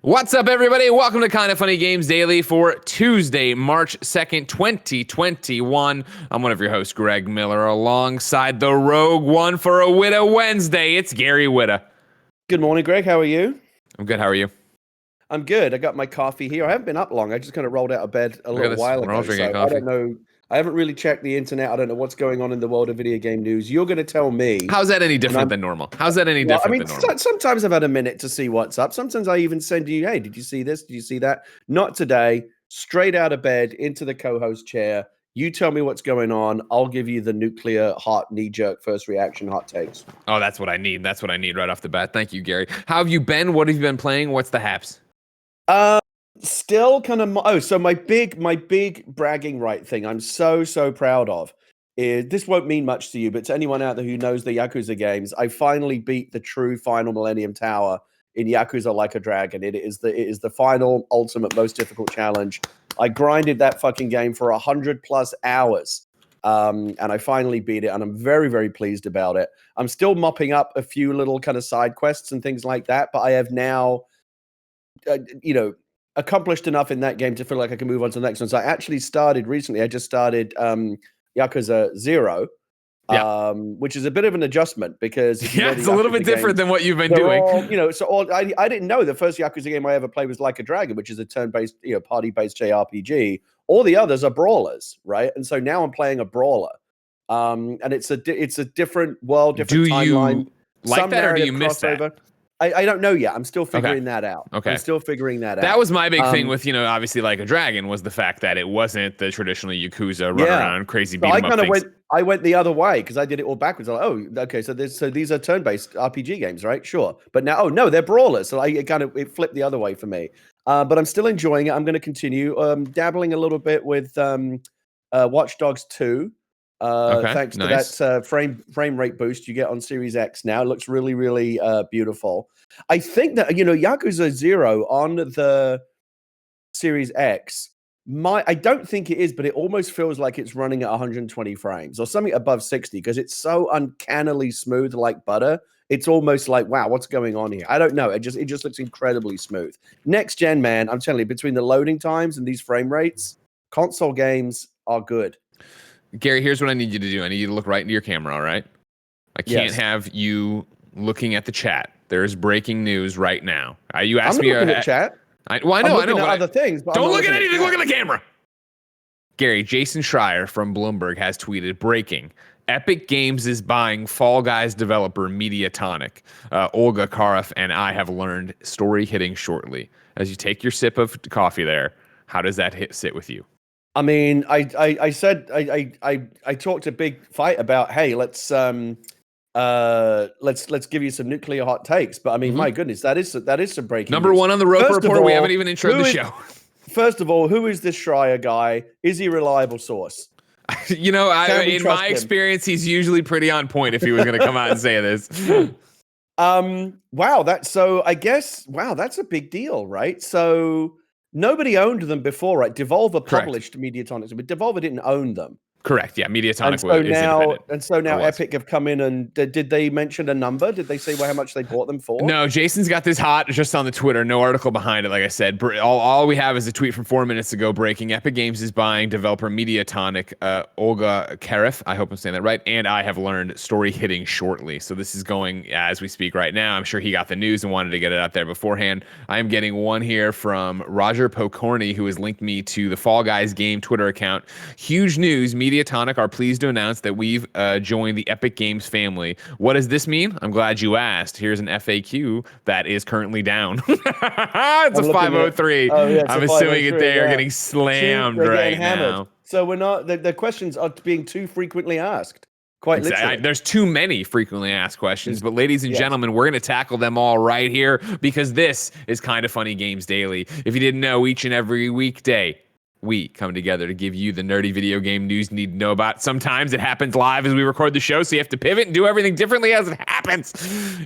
What's up, everybody? Welcome to Kinda Funny Games Daily for Tuesday, March 2nd, 2021. I'm one of your hosts, Greg Miller, alongside the Rogue One for a Whitta Wednesday. It's Gary Whitta. Good morning, Greg. How are you? I'm good. How are you? I'm good. I got my coffee here. I haven't been up long. I just kind of rolled out of bed a little while ago. So I don't know. I haven't really checked the internet. I don't know what's going on in the world of video game news. You're going to tell me. How's that any different than normal? How's that any different than normal? Sometimes I've had a minute to see what's up. Sometimes I even send you, hey, did you see this? Did you see that? Not today. Straight out of bed into the co-host chair. You tell me what's going on. I'll give you the nuclear hot knee-jerk first reaction hot takes. Oh, that's what I need. That's what I need right off the bat. Thank you, Gary. How have you been? What have you been playing? What's the haps? Still kind of so my big bragging right thing I'm so proud of is, this won't mean much to you, but to anyone out there who knows the Yakuza games, I finally beat the true final Millennium Tower in Yakuza Like a Dragon. It is the final, ultimate, most difficult challenge. I grinded that fucking game for 100+ hours, and I finally beat it, and I'm very pleased about it. I'm still mopping up a few little kind of side quests and things like that, but I have now accomplished enough in that game to feel like I can move on to the next one. So I actually started recently. I just started Yakuza 0, which is a bit of an adjustment because it's a little bit different than what you've been doing. I didn't know the first Yakuza game I ever played was Like a Dragon, which is a turn-based, party-based JRPG. All the others are brawlers, right? And so now I'm playing a brawler, and it's a different world, different timeline. Do you like that, or do you miss that? I don't know yet. I'm still figuring that out. Okay. I'm still figuring that out. That was my big thing with, obviously Like a Dragon, was the fact that it wasn't the traditional Yakuza run around crazy beat 'em up things. I went the other way because I did it all backwards. I'm like, oh, okay, so these are turn-based RPG games, right? Sure. But now, no, they're brawlers. So it flipped the other way for me. But I'm still enjoying it. I'm going to continue dabbling a little bit with Watch Dogs 2. Thanks to that frame rate boost you get on Series X now. It looks really beautiful. I think that Yakuza 0 on the Series X, I don't think it is, but it almost feels like it's running at 120 frames or something above 60 because it's so uncannily smooth like butter. It's almost like, wow, what's going on here? I don't know. It just looks incredibly smooth. Next gen, man, I'm telling you, between the loading times and these frame rates, console games are good. Gary, here's what I need you to do. I need you to look right into your camera, all right? I can't have you looking at the chat. There's breaking news right now. You asked me looking at chat. I know. I'm looking at other things. Don't look at anything. Look at the camera. Gary, Jason Schreier from Bloomberg has tweeted, breaking: Epic Games is buying Fall Guys developer Mediatonic. Olga Karaf and I have learned, story hitting shortly. As you take your sip of coffee there, how does that sit with you? I mean, I said I talked a big fight about, hey, let's give you some nuclear hot takes. But I mean, my goodness, that is some breaking Number news. One on the Rope Report. We haven't even introed the show. First of all, who is this Schreier guy? Is he a reliable source? In my experience, he's usually pretty on point if he was going to come out and say this. Wow, that's a big deal, right? So nobody owned them before, right? Devolver published Mediatonic, but Devolver didn't own them. Correct. Yeah, Mediatonic is independent. And so now Epic have come in and did they mention a number? Did they say how much they bought them for? No, Jason's got this hot just on the Twitter. No article behind it. Like I said, all we have is a tweet from 4 minutes ago breaking: Epic Games is buying developer Mediatonic. Olga Karaf, I hope I'm saying that right, and I have learned, story hitting shortly. So this is going as we speak right now. I'm sure he got the news and wanted to get it out there beforehand. I am getting one here from Roger Pokorny, who has linked me to the Fall Guys game Twitter account. Huge news: Mediatonic are pleased to announce that we've joined the Epic Games family. What does this mean? I'm glad you asked. Here's an FAQ that is currently down. It's a 503. I'm assuming they are getting slammed right now. So we're not. The questions are being too frequently asked. Quite literally. There's too many frequently asked questions, but ladies and gentlemen, we're going to tackle them all right here because this is Kinda Funny Games Daily. If you didn't know, each and every weekday, we come together to give you the nerdy video game news you need to know about. Sometimes it happens live as we record the show, so you have to pivot and do everything differently as it happens.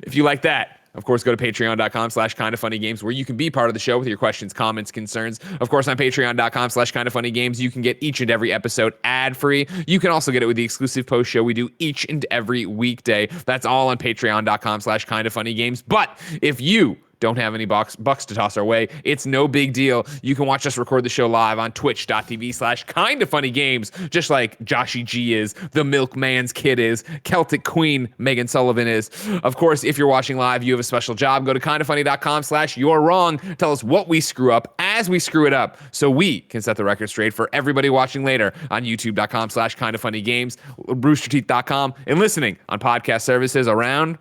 If you like that, of course, go to patreon.com/kindafunnygames, where you can be part of the show with your questions, comments, concerns. Of course, on patreon.com/kindafunnygames, you can get each and every episode ad-free. You can also get it with the exclusive post show we do each and every weekday. That's all on patreon.com/kindafunnygames. But if you don't have any bucks to toss our way. It's no big deal. You can watch us record the show live on twitch.tv/kindafunnygames, just like Joshy G is, the Milkman's Kid is, Celtic Queen Megan Sullivan is. Of course, if you're watching live, you have a special job. Go to kindafunny.com/you're wrong. Tell us what we screw up as we screw it up so we can set the record straight for everybody watching later on youtube.com/kindafunnygames, roosterteeth.com, and listening on podcast services around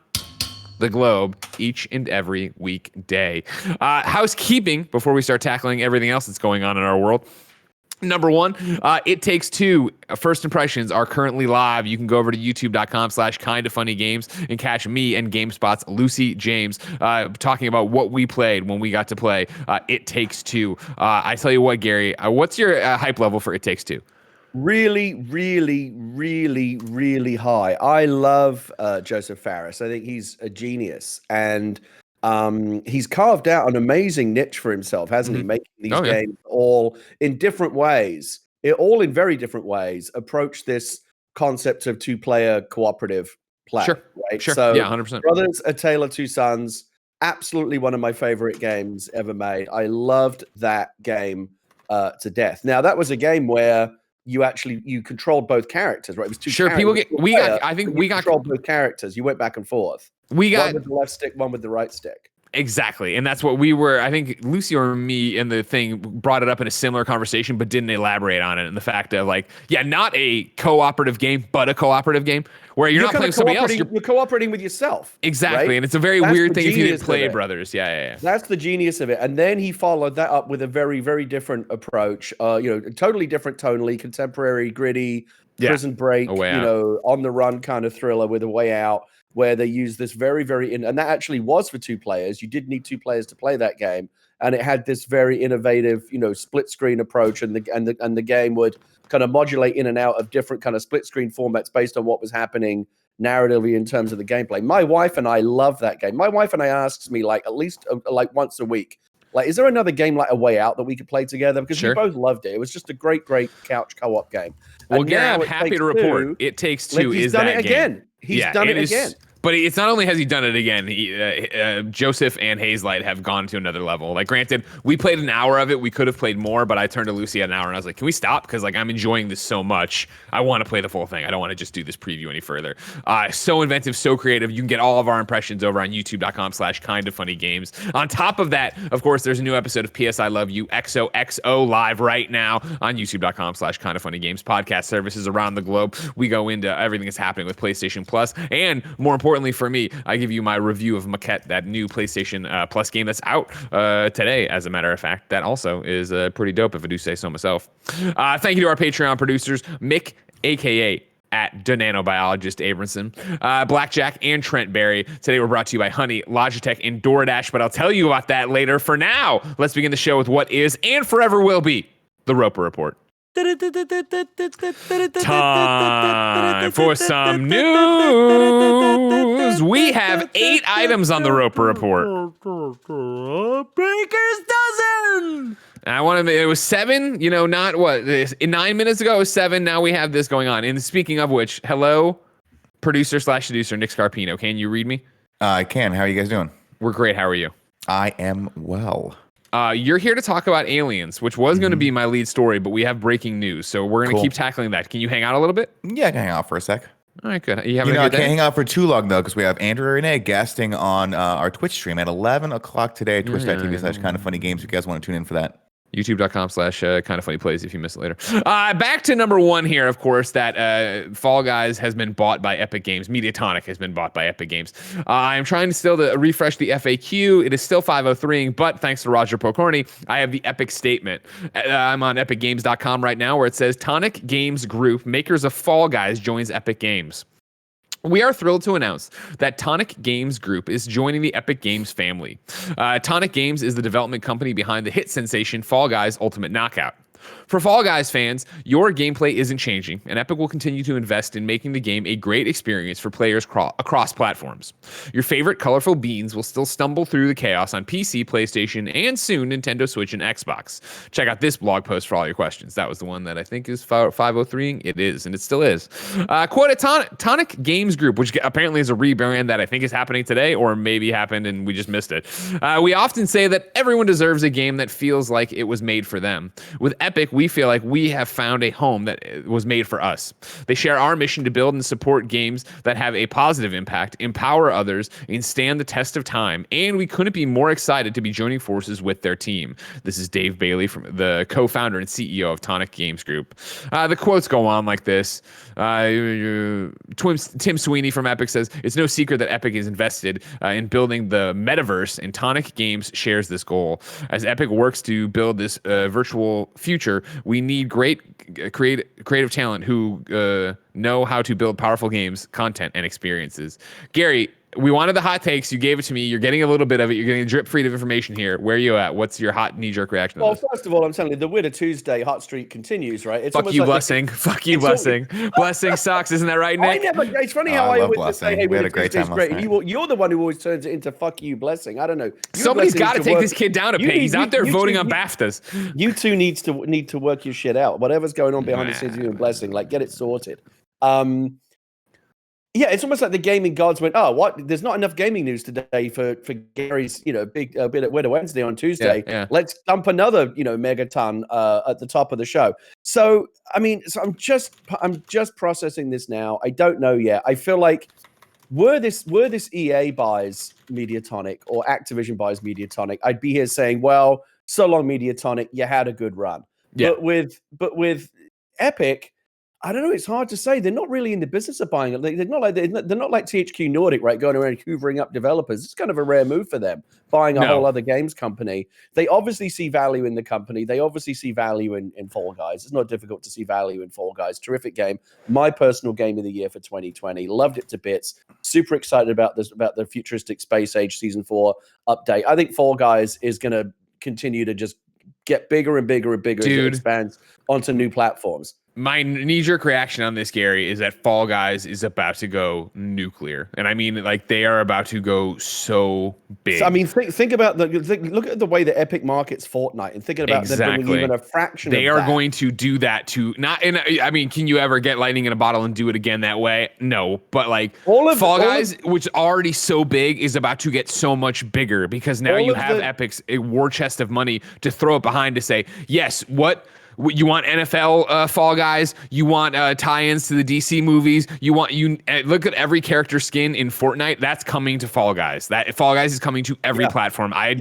the globe each and every weekday. Housekeeping before we start tackling everything else that's going on in our world. Number one, It Takes Two first impressions are currently live. You can go over to youtube.com/kindafunnygames and catch me and GameSpot's Lucy James talking about what we played when we got to play It Takes Two. I tell you what, Gary, what's your hype level for It Takes Two? Really, really, really, really high. I love Joseph Fares. I think he's a genius, and he's carved out an amazing niche for himself, hasn't he? Making these games all in different ways, all in very different ways, approach this concept of two-player cooperative play. Sure, right? Sure. So, yeah, 100%. Brothers: A Tale of Two Sons, absolutely one of my favorite games ever made. I loved that game to death. Now, that was a game where you controlled both characters, right? It was two. Sure, characters. I think we got controlled both characters. You went back and forth. One with the left stick, one with the right stick. Exactly. And that's what we were, I think Lucy or me in the thing brought it up in a similar conversation, but didn't elaborate on it. And the fact of not a cooperative game, but a cooperative game where you're not playing with somebody else. You're cooperating with yourself. Exactly. Right? And it's a very weird thing if you didn't play Brothers. Yeah. That's the genius of it. And then he followed that up with a very, very different approach, totally different tonally, contemporary, gritty, prison break, on the run kind of thriller with A Way Out, where they use this very, very, and that actually was for two players. You did need two players to play that game, and it had this very innovative, split screen approach, and the game would kind of modulate in and out of different kind of split screen formats based on what was happening narratively in terms of the gameplay. My wife and I love that game. My wife and I asks me at least once a week, is there another game like A Way Out that we could play together? Because we both loved it. It was just a great couch co-op game. Well, Gary, I'm happy to report It Takes Two is that game. He's done it again. He's done it again. But it's not only has he done it again, Joseph and Hazelight have gone to another level. Granted, we played an hour of it. We could have played more, but I turned to Lucy at an hour and I was like, can we stop? Because I'm enjoying this so much. I want to play the full thing. I don't want to just do this preview any further. So inventive, so creative. You can get all of our impressions over on youtube.com/kindafunnygames. On top of that, of course, there's a new episode of PSILY XOXO live right now on youtube.com/kindafunnygames podcast services around the globe. We go into everything that's happening with PlayStation Plus, and more importantly for me, I give you my review of Maquette, that new PlayStation Plus game that's out today, as a matter of fact. That also is pretty dope, if I do say so myself. Thank you to our Patreon producers, Mick, a.k.a. at Nanobiologist Abramson, Blackjack, and Trent Berry. Today we're brought to you by Honey, Logitech, and DoorDash, but I'll tell you about that later. For now, let's begin the show with what is and forever will be the Roper Report. Time for some news. We have 8 items on the Roper Report. Baker's dozen. It was 7, not what, 9 minutes ago it was 7. Now we have this going on. And speaking of which, hello, producer/seducer Nick Scarpino. Can you read me? I can. How are you guys doing? We're great. How are you? I am well. You're here to talk about Aliens, which was going to be my lead story, but we have breaking news, so we're going to keep tackling that. Can you hang out a little bit? Yeah, I can hang out for a sec. All right, good. You having a good day? I can't hang out for too long, though, because we have Andrew Renee guesting on our Twitch stream at 11 o'clock today, twitch.tv/kindafunnygames. If you guys want to tune in for that. youtube.com/kindafunnyplays if you miss it later. Back to number 1 here, of course, that Fall Guys has been bought by Epic Games. Mediatonic has been bought by Epic Games. I'm trying to refresh the FAQ. It is still 503, but thanks to Roger Pokorny, I have the Epic statement. I'm on epicgames.com right now, where it says Tonic Games Group, makers of Fall Guys, joins Epic Games. We are thrilled to announce that Tonic Games Group is joining the Epic Games family. Tonic Games is the development company behind the hit sensation Fall Guys Ultimate Knockout. For Fall Guys fans, your gameplay isn't changing, and Epic will continue to invest in making the game a great experience for players across platforms. Your favorite colorful beans will still stumble through the chaos on PC, PlayStation, and soon Nintendo Switch and Xbox. Check out this blog post for all your questions. That was the one that I think is 503. It is, and it still is. Quote a Tonic Games Group, which apparently is a rebrand that I think is happening today, or maybe happened and we just missed it. We often say that everyone deserves a game that feels like it was made for them. With Epic, we feel like we have found a home that was made for us. They share our mission to build and support games that have a positive impact, empower others, and stand the test of time. And we couldn't be more excited to be joining forces with their team. This is Dave Bailey, from the co-founder and CEO of Tonic Games Group. The quotes go on like this. Tim Sweeney from Epic says, "It's no secret that Epic is invested in building the metaverse, and Tonic Games shares this goal. As Epic works to build this virtual future, we need great creative talent who know how to build powerful games, content, and experiences." Gary, we wanted the hot takes. You gave it to me. You're getting a little bit of it. You're getting a drip feed of information here. Where are you at? What's your hot knee-jerk reaction to this? Well, first of all, I'm telling you, the Whitta Tuesday hot streak continues, right? It's Fuck you, like Blessing. Fuck you, Blessing. Blessing sucks. Isn't that right, Nick? It's funny how I always Blessing. say, hey, We had Whitta a great Tuesday's time great. last night. You're the one who always turns it into fuck you, Blessing. I don't know. Somebody's got to take this kid down a peg. He's out there voting on BAFTAs. You two need to work your shit out. Whatever's going on behind the scenes, you and Blessing, like, get it sorted. Yeah, it's almost like the gaming gods went, oh, what? There's not enough gaming news today for Gary's, big bit at Whitta Wednesday on Tuesday. Yeah. Let's dump another, megaton at the top of the show. So, I'm just processing this now. I don't know yet. I feel like were this EA buys Mediatonic or Activision buys Mediatonic, I'd be here saying, well, so long Mediatonic, you had a good run. Yeah. But with Epic, I don't know. It's hard to say. They're not really in the business of buying it. They're not like THQ Nordic, right? Going around hoovering up developers. It's kind of a rare move for them, buying a whole other games company. They obviously see value in the company. They obviously see value in Fall Guys. It's not difficult to see value in Fall Guys. Terrific game. My personal game of the year for 2020. Loved it to bits. Super excited about the futuristic Space Age Season 4 update. I think Fall Guys is going to continue to just get bigger and bigger and bigger as it expands onto new platforms. My knee-jerk reaction on this, Gary, is that Fall Guys is about to go nuclear, and I mean, like, they are about to go so big. So, think about look at the way the Epic markets Fortnite, and thinking about them bringing even a fraction. They of are that. going to do that to not. And I mean, can you ever get lightning in a bottle and do it again that way? No, but like Fall Guys, which is already so big, is about to get so much bigger because now you have Epic's a war chest of money to throw it behind to say, yes, what. You want NFL Fall Guys? You want tie-ins to the DC movies? Look at every character skin in Fortnite. That's coming to Fall Guys. That Fall Guys is coming to every platform. I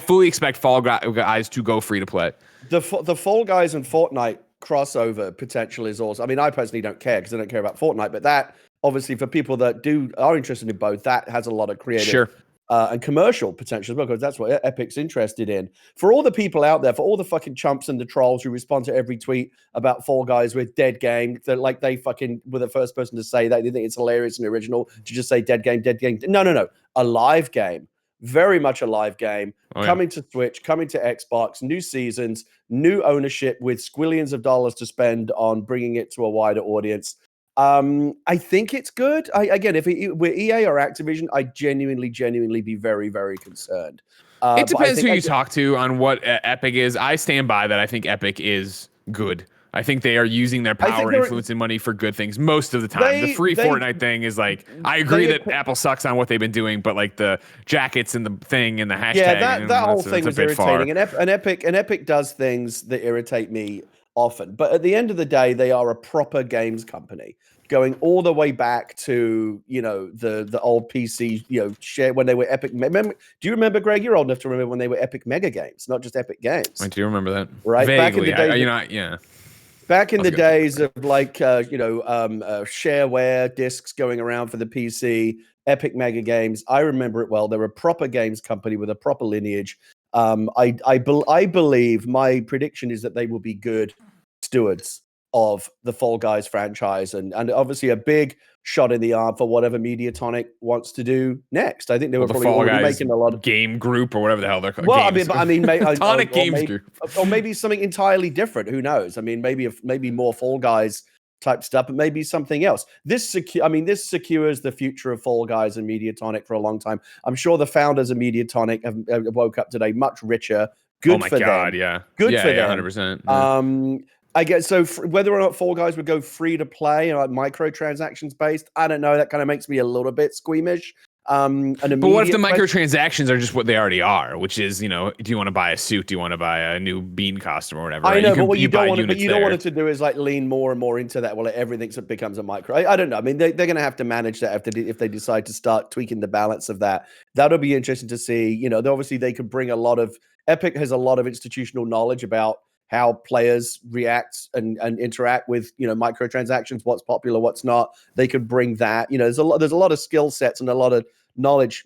fully expect Fall Guys to go free to play. The Fall Guys and Fortnite crossover potential is also. I mean, I personally don't care because I don't care about Fortnite, but that obviously for people that are interested in both, that has a lot of creative. Sure. And commercial potential as well, because that's what Epic's interested in. For all the people out there, for all the fucking chumps and the trolls who respond to every tweet about Fall Guys with dead game, that they fucking were the first person to say that. They think it's hilarious and original to just say dead game. No. A live game. Very much a live game. Coming to Switch, coming to Xbox, new seasons, new ownership with squillions of dollars to spend on bringing it to a wider audience. I think it's good. Again, if we're EA or Activision, I'd genuinely be very, very concerned. It depends who you talk to on what Epic is. I stand by that. I think Epic is good. I think they are using their power, influence, and money for good things most of the time. The free Fortnite thing is like, I agree that Apple sucks on what they've been doing, but like the jackets and the thing and the hashtag. Yeah, that whole thing was irritating. And Epic does things that irritate me often. But at the end of the day, they are a proper games company. Going all the way back to the old PC share when they were Epic. Do you remember, Greg? You're old enough to remember when they were Epic Mega Games, not just Epic Games. I do remember that. Right, vaguely. Back in the days of like shareware discs going around for the PC, Epic Mega Games. I remember it well. They're a proper games company with a proper lineage. I believe my prediction is that they will be good stewards of the Fall Guys franchise, and obviously a big shot in the arm for whatever Mediatonic wants to do next. I think they were probably already making a lot of game group or whatever the hell they're called. Well, games. I mean, Tonic Games Group, or maybe something entirely different. Who knows? I mean, maybe more Fall Guys type stuff, but maybe something else. This secures the future of Fall Guys and Mediatonic for a long time. I'm sure the founders of Mediatonic have woke up today much richer. Good for them. Yeah. Good for them. 100%. Yeah. I guess so. Whether or not Fall Guys would go free to play or like microtransactions based, I don't know. That kind of makes me a little bit squeamish. But what if the microtransactions are just what they already are, which is, do you want to buy a suit? Do you want to buy a new bean costume or whatever? I know, but what you don't want it to do is like lean more and more into that. Well, everything becomes a micro. I don't know. I mean, they're going to have to manage that if they decide to start tweaking the balance of that. That'll be interesting to see. Obviously they could bring Epic has a lot of institutional knowledge about how players react and interact with microtransactions, what's popular, what's not. They could bring that. There's a lot of skill sets and a lot of knowledge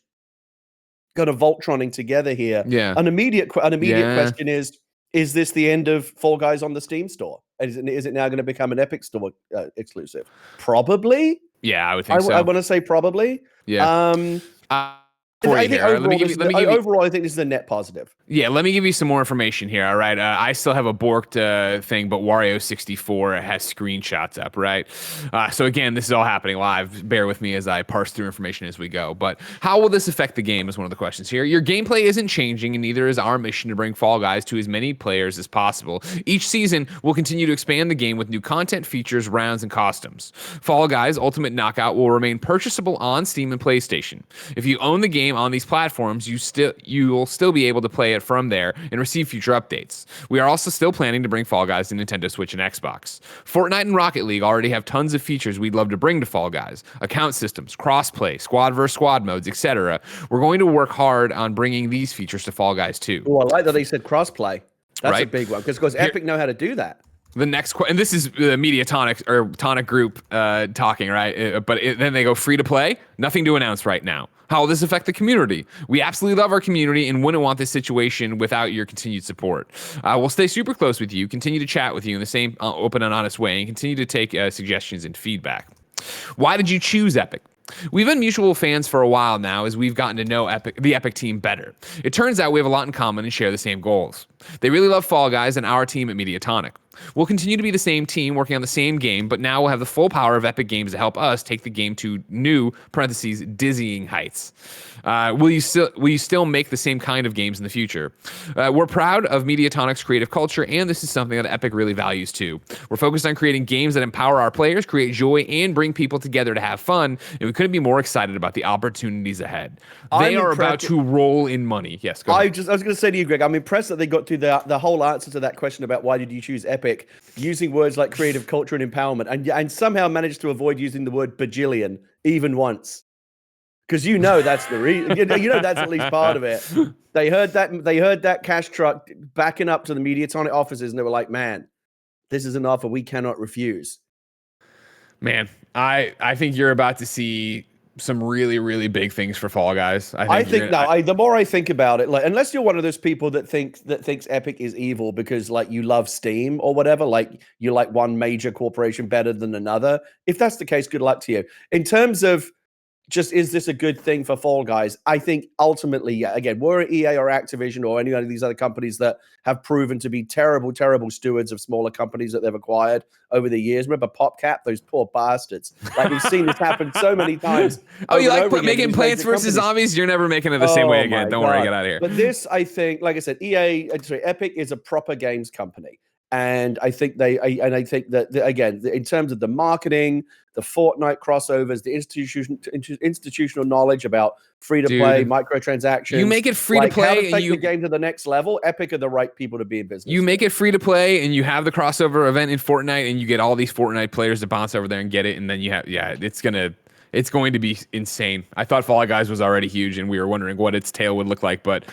kind of Voltroning together here. Yeah. An immediate question is this the end of Fall Guys on the Steam store? Is it now going to become an Epic Store exclusive? Probably. Yeah, I would think so. I want to say probably. Yeah. I think overall, I think this is a net positive. Yeah, let me give you some more information here, all right? I still have a borked thing, but Wario64 has screenshots up, right? So again, this is all happening live. Bear with me as I parse through information as we go. But how will this affect the game is one of the questions here. Your gameplay isn't changing, and neither is our mission to bring Fall Guys to as many players as possible. Each season, we'll continue to expand the game with new content, features, rounds, and costumes. Fall Guys Ultimate Knockout will remain purchasable on Steam and PlayStation. If you own the game on these platforms, you will still be able to play it from there and receive future updates. We are also still planning to bring Fall Guys to Nintendo Switch and Xbox. Fortnite and Rocket League already have tons of features we'd love to bring to Fall Guys. Account systems, crossplay, squad versus squad modes, etc. We're going to work hard on bringing these features to Fall Guys too. Oh, I like that they said crossplay. That's a big one because Epic know how to do that. The next and this is the Mediatonic or Tonic Group talking, right? Then they go free to play. Nothing to announce right now. How will this affect the community? We absolutely love our community and wouldn't want this situation without your continued support. We'll stay super close with you, continue to chat with you in the same open and honest way, and continue to take suggestions and feedback. Why did you choose Epic? We've been mutual fans for a while now as we've gotten to know the Epic team better. It turns out we have a lot in common and share the same goals. They really love Fall Guys and our team at Mediatonic. We'll continue to be the same team working on the same game, but now we'll have the full power of Epic Games to help us take the game to new (dizzying) heights. Will you still make the same kind of games in the future? We're proud of Mediatonic's creative culture, and this is something that Epic really values too. We're focused on creating games that empower our players, create joy, and bring people together to have fun, and we couldn't be more excited about the opportunities ahead. They are about to roll in money. Yes, go ahead. I was going to say to you, Greg, I'm impressed that they got to the whole answer to that question about why did you choose Epic, using words like creative culture and empowerment, and somehow managed to avoid using the word bajillion even once. Because that's the reason. That's at least part of it. They heard that cash truck backing up to the Mediatonic offices, and they were like, "Man, this is an offer we cannot refuse." Man, I think you're about to see some really, really big things for Fall Guys. The more I think about it, like, unless you're one of those people that thinks Epic is evil because like you love Steam or whatever, like you like one major corporation better than another. If that's the case, good luck to you. In terms of just, is this a good thing for Fall Guys? I think ultimately, yeah, again, were it EA or Activision or any of these other companies that have proven to be terrible, terrible stewards of smaller companies that they've acquired over the years. Remember PopCap? Those poor bastards. Like, we've seen this happen so many times. Oh, you like making Plants vs. Zombies? You're never making it the same way again. Don't worry, get out of here. But this, I think, like I said, Epic is a proper games company. And I think that again, in terms of the marketing, the Fortnite crossovers, the institutional knowledge about free to play, microtransactions, you make it free to play, how to take the game to the next level. Epic are the right people to be in business. You make it free to play, and you have the crossover event in Fortnite, and you get all these Fortnite players to bounce over there and get it, and then you have it's going to be insane. I thought Fall Guys was already huge, and we were wondering what its tail would look like, but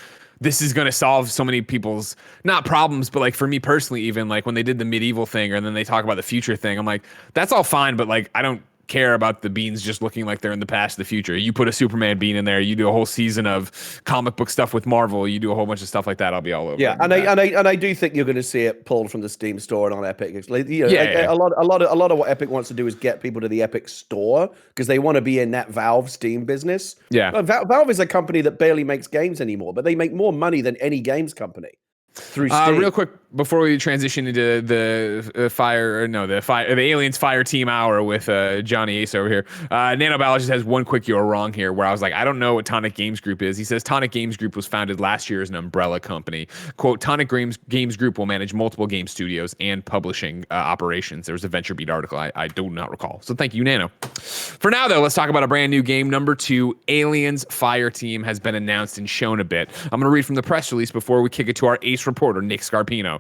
this is going to solve so many people's, not problems, but like for me personally, even like when they did the medieval thing and then they talk about the future thing, I'm like, that's all fine, but like, I don't care about the beans just looking like they're in the past, the future. You put a Superman bean in there, you do a whole season of comic book stuff with Marvel, you do a whole bunch of stuff like that. I'll be all over. Yeah, and I do think you're going to see it pulled from the Steam store and on Epic. It's like, you know, a lot of what Epic wants to do is get people to the Epic store because they want to be in that Valve Steam business. Yeah, Valve is a company that barely makes games anymore, but they make more money than any games company through Steam. Real quick before we transition into the Aliens Fireteam hour with Johnny Ace over here, Nanobiologist has one quick "you're wrong" here, where I was like, I don't know what Tonic Games Group is. He says Tonic Games Group was founded last year as an umbrella company. Quote, Tonic Games Group will manage multiple game studios and publishing operations. There was a VentureBeat article I do not recall. So thank you, Nano. For now, though, let's talk about a brand new game. Number 2, Aliens Fireteam has been announced and shown a bit. I'm going to read from the press release before we kick it to our ace reporter, Nick Scarpino.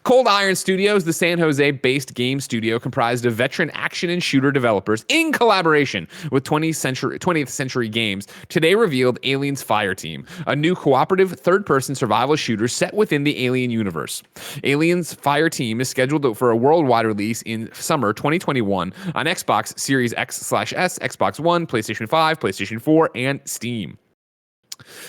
Cold Iron Studios, the San Jose-based game studio comprised of veteran action and shooter developers in collaboration with 20th Century Games, today revealed Aliens Fireteam, a new cooperative third-person survival shooter set within the Alien universe. Aliens Fireteam is scheduled for a worldwide release in summer 2021 on Xbox Series X/S, Xbox One, PlayStation 5, PlayStation 4, and Steam.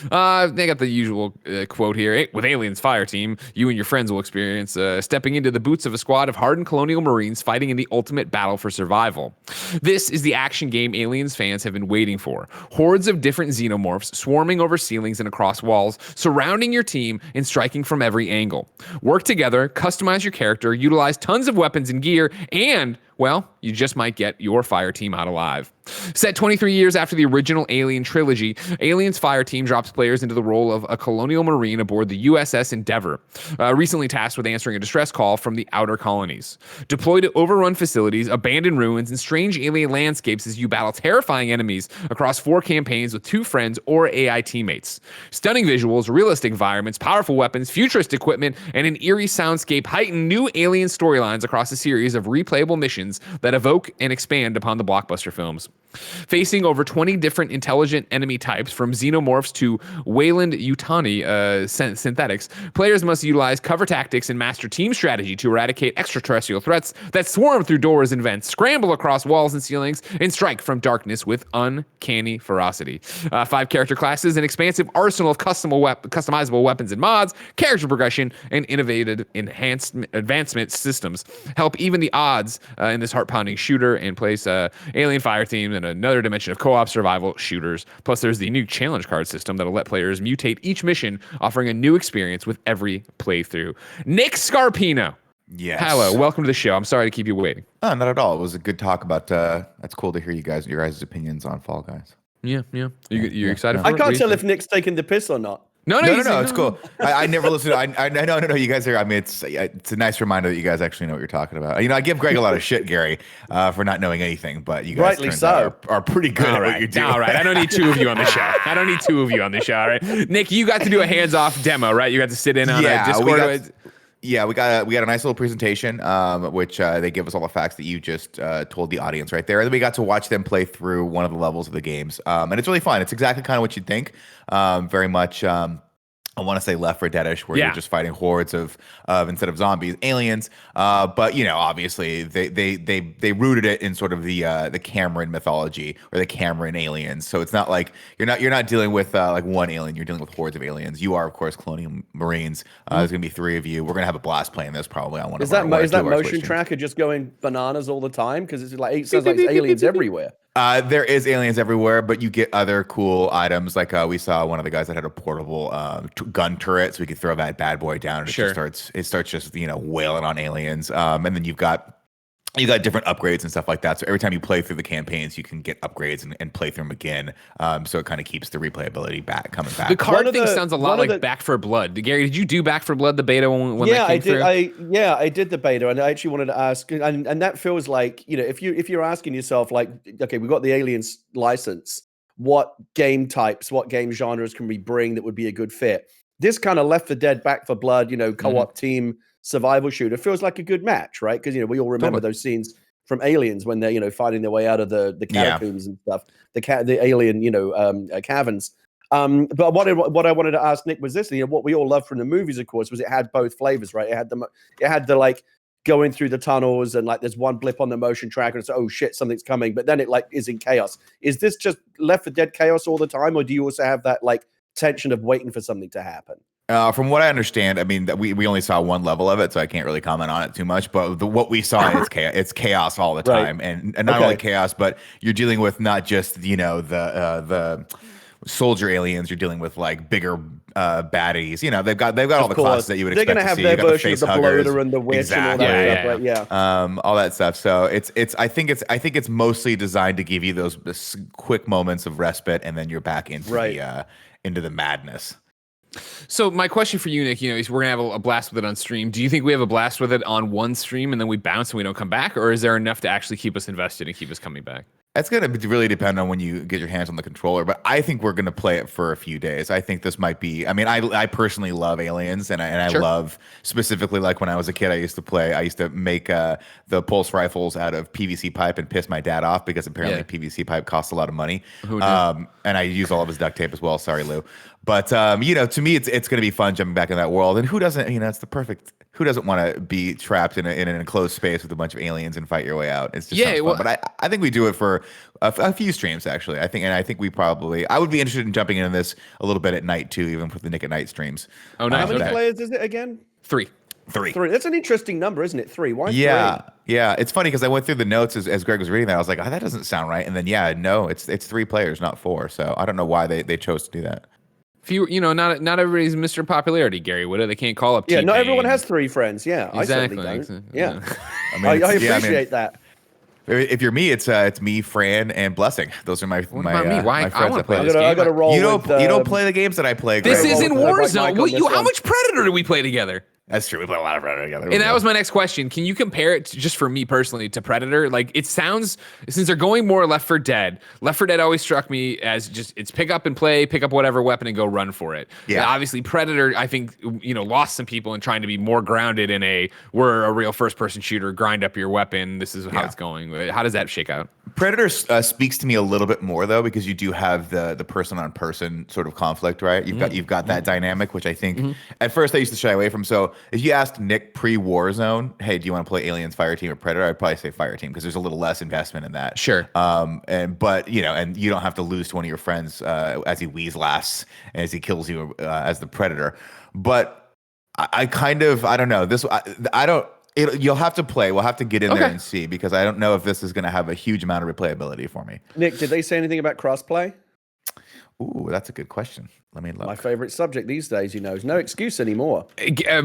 They got the usual quote here. With Aliens Fireteam, you and your friends will experience stepping into the boots of a squad of hardened colonial marines fighting in the ultimate battle for survival. This is the action game Aliens fans have been waiting for. Hordes of different xenomorphs swarming over ceilings and across walls, surrounding your team and striking from every angle. Work together, customize your character, utilize tons of weapons and gear, and well, you just might get your fire team out alive. Set 23 years after the original Alien trilogy, Aliens Fireteam drops players into the role of a colonial marine aboard the USS Endeavour, recently tasked with answering a distress call from the outer colonies. Deploy to overrun facilities, abandoned ruins, and strange alien landscapes as you battle terrifying enemies across 4 campaigns with 2 friends or AI teammates. Stunning visuals, realistic environments, powerful weapons, futurist equipment, and an eerie soundscape heighten new alien storylines across a series of replayable missions that evoke and expand upon the blockbuster films. Facing over 20 different intelligent enemy types, from xenomorphs to Weyland-Yutani synthetics, players must utilize cover tactics and master team strategy to eradicate extraterrestrial threats that swarm through doors and vents, scramble across walls and ceilings, and strike from darkness with uncanny ferocity. 5 character classes, an expansive arsenal of customizable weapons and mods, character progression, and innovative advancement systems help even the odds in this heart-pounding shooter and place Alien Fireteam in another dimension of co-op survival shooters. Plus, there's the new challenge card system that'll let players mutate each mission, offering a new experience with every playthrough. Nick Scarpino. Yes. Hello, welcome to the show. I'm sorry to keep you waiting. Oh, not at all. It was a good talk about. That's cool to hear your guys' opinions on Fall Guys. Yeah. You're excited for it? I can't tell if Nick's taking the piss or not. No, it's cool. I never listen. I know. You guys are. I mean, it's a nice reminder that you guys actually know what you're talking about. You know, I give Greg a lot of shit, Gary, for not knowing anything, but you guys rightly so are pretty good at what you're doing. All right, I don't need 2 of you on the show. All right, Nick, you got to do a hands-off demo, right? You got to sit in on a Discord. We got a nice little presentation, which they give us all the facts that you just told the audience right there. And then we got to watch them play through one of the levels of the games. And it's really fun. It's exactly kind of what you'd think. Very much, I want to say Left 4 Dead-ish, where you're just fighting hordes of instead of zombies, aliens. But you know, obviously they rooted it in sort of the Cameron mythology or the Cameron aliens. So it's not like you're not dealing with like one alien. You're dealing with hordes of aliens. You are, of course, Colonial Marines. There's gonna be 3 of you. We're gonna have a blast playing this probably on one. Is that motion tracker just going bananas all the time? Because it sounds like it's aliens everywhere. There is aliens everywhere, but you get other cool items. Like we saw one of the guys that had a portable gun turret, so we could throw that bad boy down. And it starts just wailing on aliens. And then you got different upgrades and stuff like that. So every time you play through the campaigns, you can get upgrades and play through them again. So it kind of keeps the replayability coming back. The card thing sounds a lot like Back 4 Blood. Gary, did you do Back 4 Blood, the beta when that came through? I did the beta, and I actually wanted to ask, and that feels like, if you're asking yourself, like, okay, we got the Aliens license, what game types, what game genres can we bring that would be a good fit? This kind of Left 4 Dead, Back 4 Blood, co-op team survival shooter feels like a good match, right? Because we all remember those scenes from Aliens when they're fighting their way out of the catacombs and stuff, the alien caverns. But what I wanted to ask Nick was this: what we all loved from the movies, of course, was it had both flavors, right? It had the like going through the tunnels and like there's one blip on the motion tracker and it's oh shit, something's coming, but then it like is in chaos. Is this just Left 4 Dead chaos all the time, or do you also have that like tension of waiting for something to happen? From what I understand, I mean, we only saw one level of it, so I can't really comment on it too much. But what we saw is chaos. It's chaos all the time, and not only chaos, but you're dealing with not just the soldier aliens. You're dealing with like bigger baddies. They've got all the classes that you would expect to see. They're gonna have their version of the bloater and the witch exactly. and all that stuff. Right? All that stuff. So I think it's mostly designed to give you those quick moments of respite, and then you're back into the madness. So my question for you, Nick, is we're gonna have a blast with it on stream. Do you think we have a blast with it on one stream and then we bounce and we don't come back, or is there enough to actually keep us invested and keep us coming back? It's going to really depend on when you get your hands on the controller, but I think we're going to play it for a few days. I think this might be, I personally love Aliens, and I love specifically, like when I was a kid, I used to make the pulse rifles out of PVC pipe and piss my dad off because apparently PVC pipe costs a lot of money. And I use all of his duct tape as well. Sorry, Lou. But, to me, it's going to be fun jumping back in that world. And who doesn't, it's the perfect, who doesn't want to be trapped in an enclosed space with a bunch of aliens and fight your way out? It's just fun. But I think we do it for a few streams, actually. I think we probably, I would be interested in jumping into this a little bit at night too, even for the Nick at Night streams. Oh, nice. How many players is it again? Three. That's an interesting number, isn't it? 3. Why 3? Yeah. It's funny because I went through the notes as Greg was reading that. I was like, that doesn't sound right. And then, it's 3 players, not 4. So I don't know why they chose to do that. Few, not everybody's Mr. Popularity, Gary Whitta. They can't call up. Yeah, not everyone has 3 friends. Yeah, exactly. I certainly don't. Yeah, I appreciate that. If you're me, it's me, Fran, and Blessing. Those are my friends that play this game. I gotta roll. You don't play the games that I play. This isn't Warzone. How much Predator do we play together? That's true. We play a lot of Predator together. And that was my next question. Can you compare it just for me personally to Predator? Like it sounds, since they're going more Left 4 Dead, Left 4 Dead always struck me as just it's pick up and play, pick up whatever weapon and go run for it. Yeah. Obviously Predator, I think, lost some people in trying to be more grounded in we're a real first person shooter, grind up your weapon. This is how it's going. How does that shake out? Predator speaks to me a little bit more though, because you do have the person on person sort of conflict, right? You've got that dynamic, which I think at first I used to shy away from. So if you asked Nick pre-Warzone, hey, do you want to play Aliens, Fireteam, or Predator? I'd probably say Fireteam because there's a little less investment in that. Sure. But you don't have to lose to one of your friends as he weaslasts and as he kills you as the Predator. But I don't know this. You'll have to play. We'll have to get in there and see, because I don't know if this is going to have a huge amount of replayability for me. Nick, did they say anything about crossplay? Ooh, that's a good question. Let me look. My favorite subject these days, is no excuse anymore.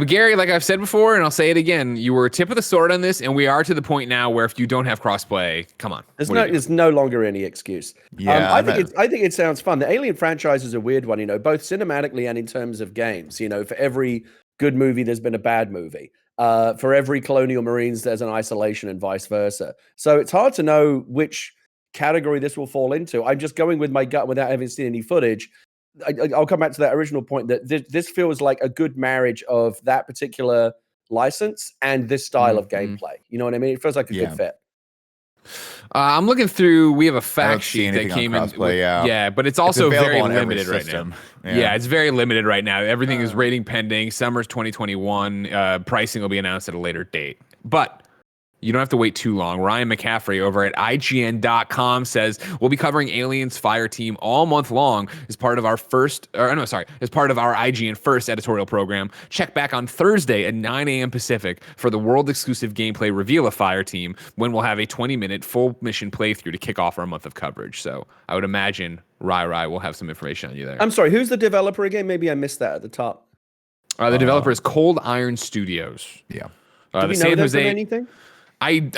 Gary, like I've said before, and I'll say it again, you were tip of the sword on this, and we are to the point now where if you don't have crossplay, come on. There's no longer any excuse. Yeah, I think it sounds fun. The Alien franchise is a weird one, both cinematically and in terms of games. For every good movie, there's been a bad movie. For every Colonial Marines, there's an Isolation and vice versa. So it's hard to know which category this will fall into. I'm just going with my gut without having seen any footage. I'll come back to that original point that this feels like a good marriage of that particular license and this style of gameplay. You know what I mean? It feels like a good fit. I'm looking through. We have a fact sheet that came in. But it's also very limited right now. Yeah, it's very limited right now. Everything is rating pending. Summer 2021. Pricing will be announced at a later date. But you don't have to wait too long. Ryan McCaffrey over at IGN.com says we'll be covering Aliens Fireteam all month long as part of our IGN First editorial program. Check back on Thursday at 9 a.m. Pacific for the world exclusive gameplay reveal of Fireteam, when we'll have a 20-minute full mission playthrough to kick off our month of coverage. So I would imagine Rai will have some information on you there. I'm sorry, who's the developer again? Maybe I missed that at the top. The developer is Cold Iron Studios. Yeah. Do we know them from anything?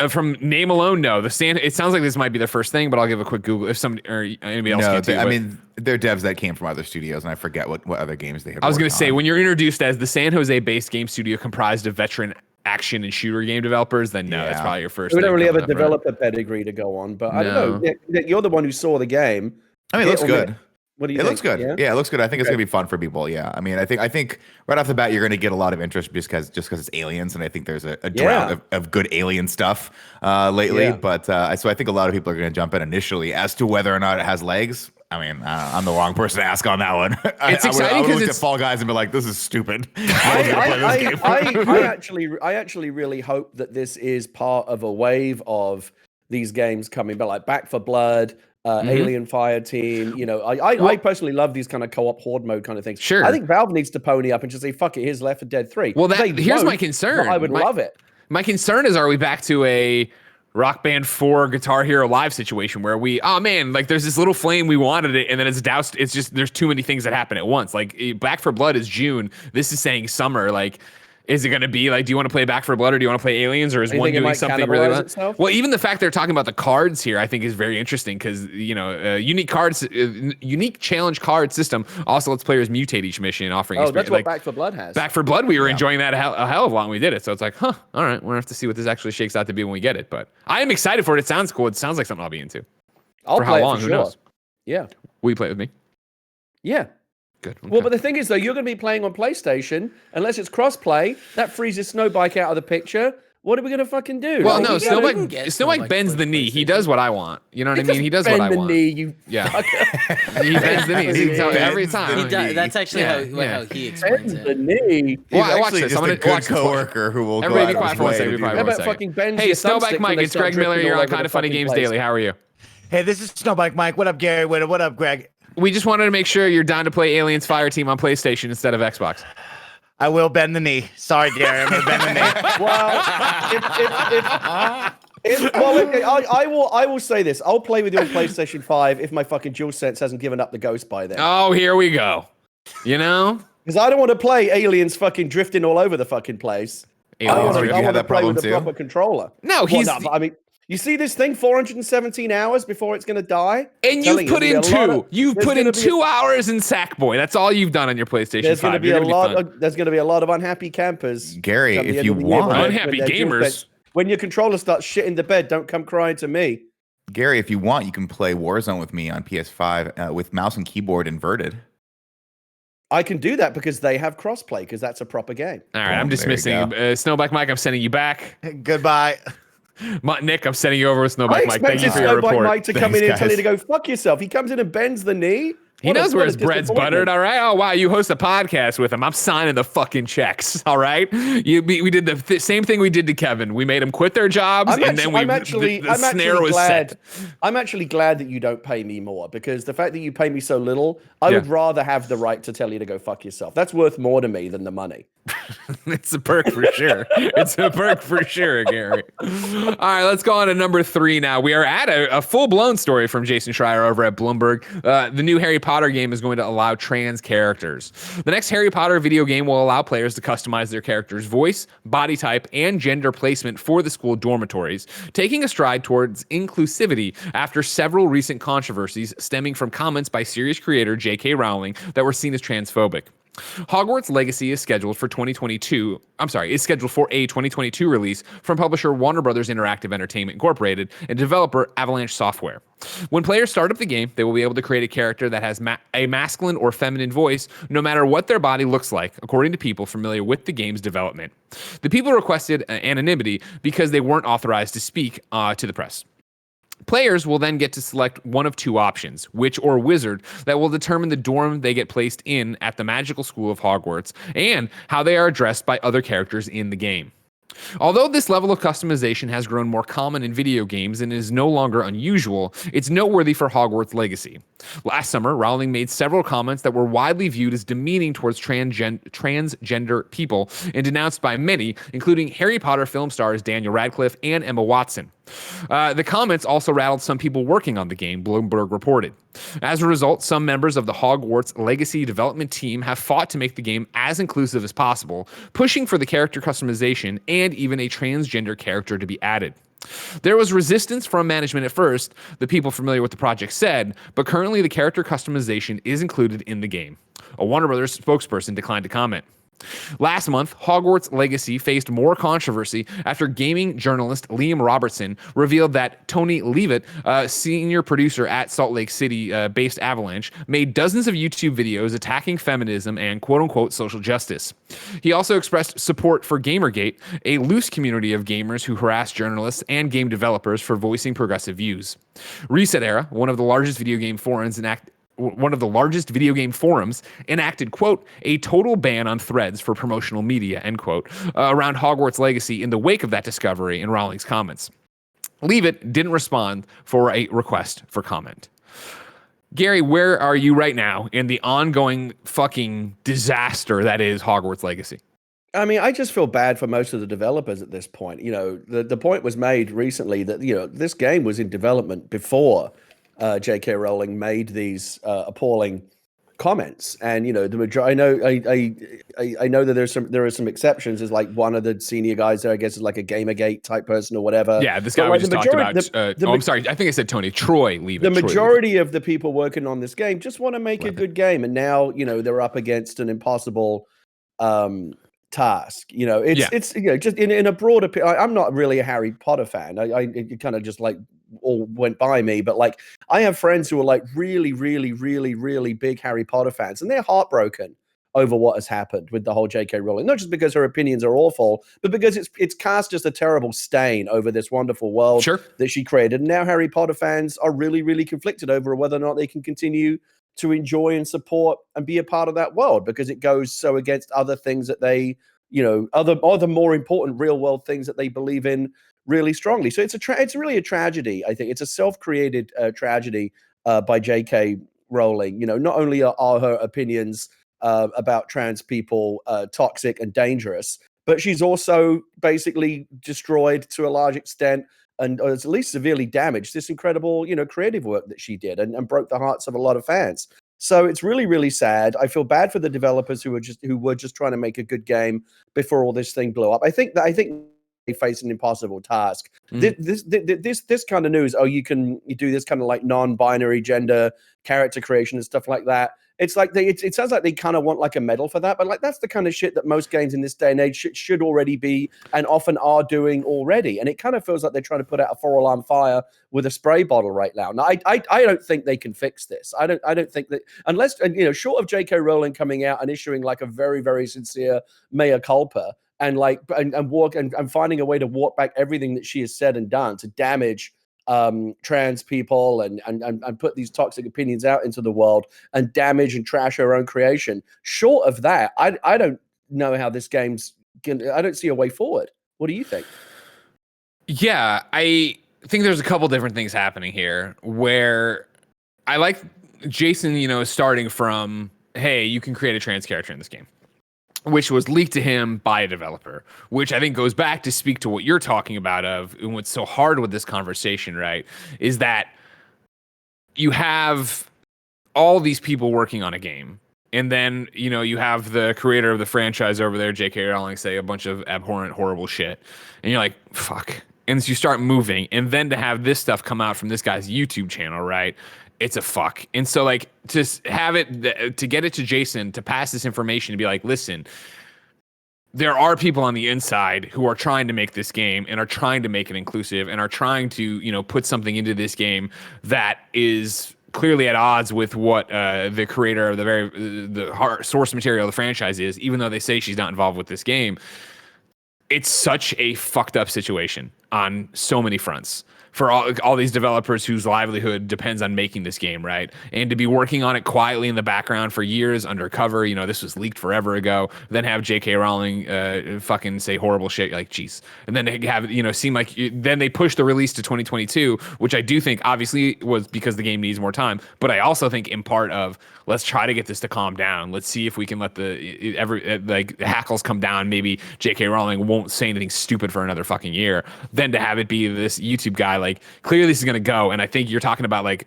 From name alone, no. It sounds like this might be their first thing, but I'll give a quick Google if somebody or anybody else can too. They're devs that came from other studios, and I forget what other games they have. I was going to say, when you're introduced as the San Jose-based game studio comprised of veteran action and shooter game developers, then that's probably your first. We don't really have a developer pedigree to go on, but I don't know. Nick, you're the one who saw the game. It looks good. What do you think? It looks good. Yeah, it looks good. I think it's gonna be fun for people. Yeah, I think right off the bat you're gonna get a lot of interest just because it's aliens, and I think there's a drought of good alien stuff lately. Yeah. But so I think a lot of people are gonna jump in initially. As to whether or not it has legs, I mean, I'm the wrong person to ask on that one. It's exciting because looked it's at Fall Guys and be like, this is stupid. I actually really hope that this is part of a wave of these games coming, but like Back for Blood, Alien Fireteam. You know, I personally love these kind of co-op horde mode kind of things. Sure. I think Valve needs to pony up and just say, fuck it, here's Left 4 Dead 3. Well, They here's my won't, concern. but I would love it. My concern is, are we back to a Rock Band 4 Guitar Hero Live situation where there's this little flame, we wanted it, and then it's doused. It's just, there's too many things that happen at once. Like, Back for Blood is June. This is saying summer. Like, is it going to be like, do you want to play Back for Blood or do you want to play Aliens, or is one doing something really well? Itself? Well, even the fact they're talking about the cards here, I think is very interesting because, unique challenge card system also lets players mutate each mission, offering that's what Back for Blood has. Back for Blood, we were enjoying that a hell of a lot when we did it. So it's like, all right, we're going to have to see what this actually shakes out to be when we get it. But I am excited for it. It sounds cool. It sounds like something I'll be into. I'll for play how long? it for Who knows? Yeah. Will you play it with me? Yeah. Good. Okay. Well, but the thing is, though, you're going to be playing on PlayStation. Unless it's cross-play, that freezes Snowbike out of the picture. What are we going to fucking do? Well, like, no, Snowbike Snowbike bends the knee. He does what I want. You know what I mean? He does what I want. Knee, you yeah. He bends the knee. Every time. He does, that's actually how he explains bends the it. knee. Well, watch actually this. just I'm a going good coworker who will Everybody go be out quiet of for one his way second. to Be quiet do for one How about second. fucking bends Hey, your Snowbike thumbstick Mike, when they it's start Greg Miller drifting here all on over Kind the of Funny fucking Games place? Daily. How are you? Hey, this is Snowbike Mike. What up, Gary? What up, Greg? We just wanted to make sure you're down to play Aliens Fireteam on PlayStation instead of Xbox. I will bend the knee. Sorry, Gary. I'm going to bend the knee. I will say this. I'll play with you on PlayStation 5 if my fucking DualSense hasn't given up the ghost by then. Oh, here we go. You know? Because I don't want to play aliens fucking drifting all over the fucking place. Aliens you have that problem with a too? proper controller. No, you see this thing 417 hours before it's going to die? And you've put in 2 hours in Sackboy. That's all you've done on your PlayStation 5. There's going to be a lot of unhappy campers. Gary, come the if end you of the year want. when Unhappy their gamers. DualSense- When your controller starts shitting the bed, don't come crying to me. Gary, if you want, you can play Warzone with me on PS5 with mouse and keyboard inverted. I can do that because they have crossplay, because that's a proper game. All right, I'm dismissing Snowbike Mike. I'm sending you back. Goodbye. Nick, I'm sending you over with I Snowbike Mike. Thank you expected for your Snowbike report. Mike to come Thanks, in and tell guys. you to go fuck yourself. He comes in and bends the knee. He knows where his bread's buttered, all right? Oh, wow, you host a podcast with him. I'm signing the fucking checks, all right? We did the same thing we did to Kevin. We made him quit their jobs, the snare was set. I'm actually glad that you don't pay me more, because the fact that you pay me so little, I would rather have the right to tell you to go fuck yourself. That's worth more to me than the money. It's a perk for sure. It's a perk for sure, Gary. All right, let's go on to number 3 now. We are at a full-blown story from Jason Schreier over at Bloomberg. The new Harry Potter game is going to allow trans characters. The next Harry Potter video game will allow players to customize their character's voice, body type, and gender placement for the school dormitories, taking a stride towards inclusivity after several recent controversies stemming from comments by series creator J.K. Rowling that were seen as transphobic. Hogwarts Legacy is scheduled for a 2022 release from publisher Warner Brothers Interactive Entertainment Incorporated and developer Avalanche Software. When players start up the game, they will be able to create a character that has a masculine or feminine voice, no matter what their body looks like, according to people familiar with the game's development. The people requested anonymity because they weren't authorized to speak to the press. Players will then get to select one of 2 options, witch or wizard, that will determine the dorm they get placed in at the magical school of Hogwarts and how they are addressed by other characters in the game. Although this level of customization has grown more common in video games and is no longer unusual, it's noteworthy for Hogwarts Legacy. Last summer, Rowling made several comments that were widely viewed as demeaning towards transgender people and denounced by many, including Harry Potter film stars Daniel Radcliffe and Emma Watson. The comments also rattled some people working on the game, Bloomberg reported. As a result, some members of the Hogwarts Legacy development team have fought to make the game as inclusive as possible, pushing for the character customization and even a transgender character to be added. There was resistance from management at first, the people familiar with the project said, but currently the character customization is included in the game. A Warner Brothers spokesperson declined to comment. Last month, Hogwarts Legacy faced more controversy after gaming journalist Liam Robertson revealed that Tony Leavitt, senior producer at Salt Lake City-based Avalanche, made dozens of YouTube videos attacking feminism and quote-unquote social justice. He also expressed support for Gamergate, a loose community of gamers who harass journalists and game developers for voicing progressive views. Reset Era, one of the largest video game forums one of the largest video game forums, enacted, quote, a total ban on threads for promotional media, end quote, around Hogwarts Legacy in the wake of that discovery in Rowling's comments. Leave It didn't respond for a request for comment. Gary, where are you right now in the ongoing fucking disaster that is Hogwarts Legacy? I mean, I just feel bad for most of the developers at this point. The point was made recently that, this game was in development before J.K. Rowling made these appalling comments. And, the majority, I know that there are some exceptions. There's like one of the senior guys there, I guess, is like a Gamergate type person or whatever. Yeah, this guy we just talked about. I'm sorry. I think I said Tony. Troy, Leave It. The majority of the people working on this game just want to make a good game. And now, they're up against an impossible task. It's just in a broader. I'm not really a Harry Potter fan. It kind of just like all went by me, but like I have friends who are like really, really, really, really big Harry Potter fans, and they're heartbroken over what has happened with the whole J.K. Rowling. Not just because her opinions are awful, but because it's cast just a terrible stain over this wonderful world that she created. And now Harry Potter fans are really, really conflicted over whether or not they can continue to enjoy and support and be a part of that world, because it goes so against other things that they, other more important real world things that they believe in really strongly. So it's really a tragedy. I think it's a self-created tragedy by J.K. Rowling. Not only are her opinions about trans people toxic and dangerous, but she's also basically destroyed to a large extent, and at least severely damaged, this incredible, creative work that she did, and broke the hearts of a lot of fans. So it's really, really sad. I feel bad for the developers who were just trying to make a good game before all this thing blew up. I think they face an impossible task. This kind of news, you do this kind of like non-binary gender character creation and stuff like that. It's like it sounds like they kind of want like a medal for that, but like that's the kind of shit that most games in this day and age should already be, and often are doing already. And it kind of feels like they're trying to put out a 4-alarm fire with a spray bottle right now. Now, I don't think they can fix this. I don't think that, unless, short of J.K. Rowling coming out and issuing like a very, very sincere mea culpa, and like and finding a way to walk back everything that she has said and done to damage trans people and put these toxic opinions out into the world and damage and trash her own creation. Short of that, I don't know how this game's I don't see a way forward. What do you think? Yeah, I think there's a couple different things happening here where I like Jason, starting from, hey, you can create a trans character in this game, which was leaked to him by a developer, which I think goes back to speak to what you're talking about and what's so hard with this conversation, right, is that you have all these people working on a game, and then, you have the creator of the franchise over there, J.K. Rowling, say a bunch of abhorrent, horrible shit, and you're like, fuck. And so you start moving, and then to have this stuff come out from this guy's YouTube channel, right, it's a fuck. And so like to have it, to get it to Jason, to pass this information, to be like, listen, there are people on the inside who are trying to make this game and are trying to make it inclusive and are trying to, put something into this game that is clearly at odds with what the creator of the source material of the franchise is, even though they say she's not involved with this game. It's such a fucked up situation on so many fronts for all these developers whose livelihood depends on making this game, right? And to be working on it quietly in the background for years undercover, this was leaked forever ago, then have J.K. Rowling fucking say horrible shit, like, geez. And then they have, seem like, then they push the release to 2022, which I do think obviously was because the game needs more time. But I also think in part of, let's try to get this to calm down. Let's see if we can let the hackles come down. Maybe J.K. Rowling won't say anything stupid for another fucking year. Then to have it be this YouTube guy, like, clearly this is going to go. And I think you're talking about like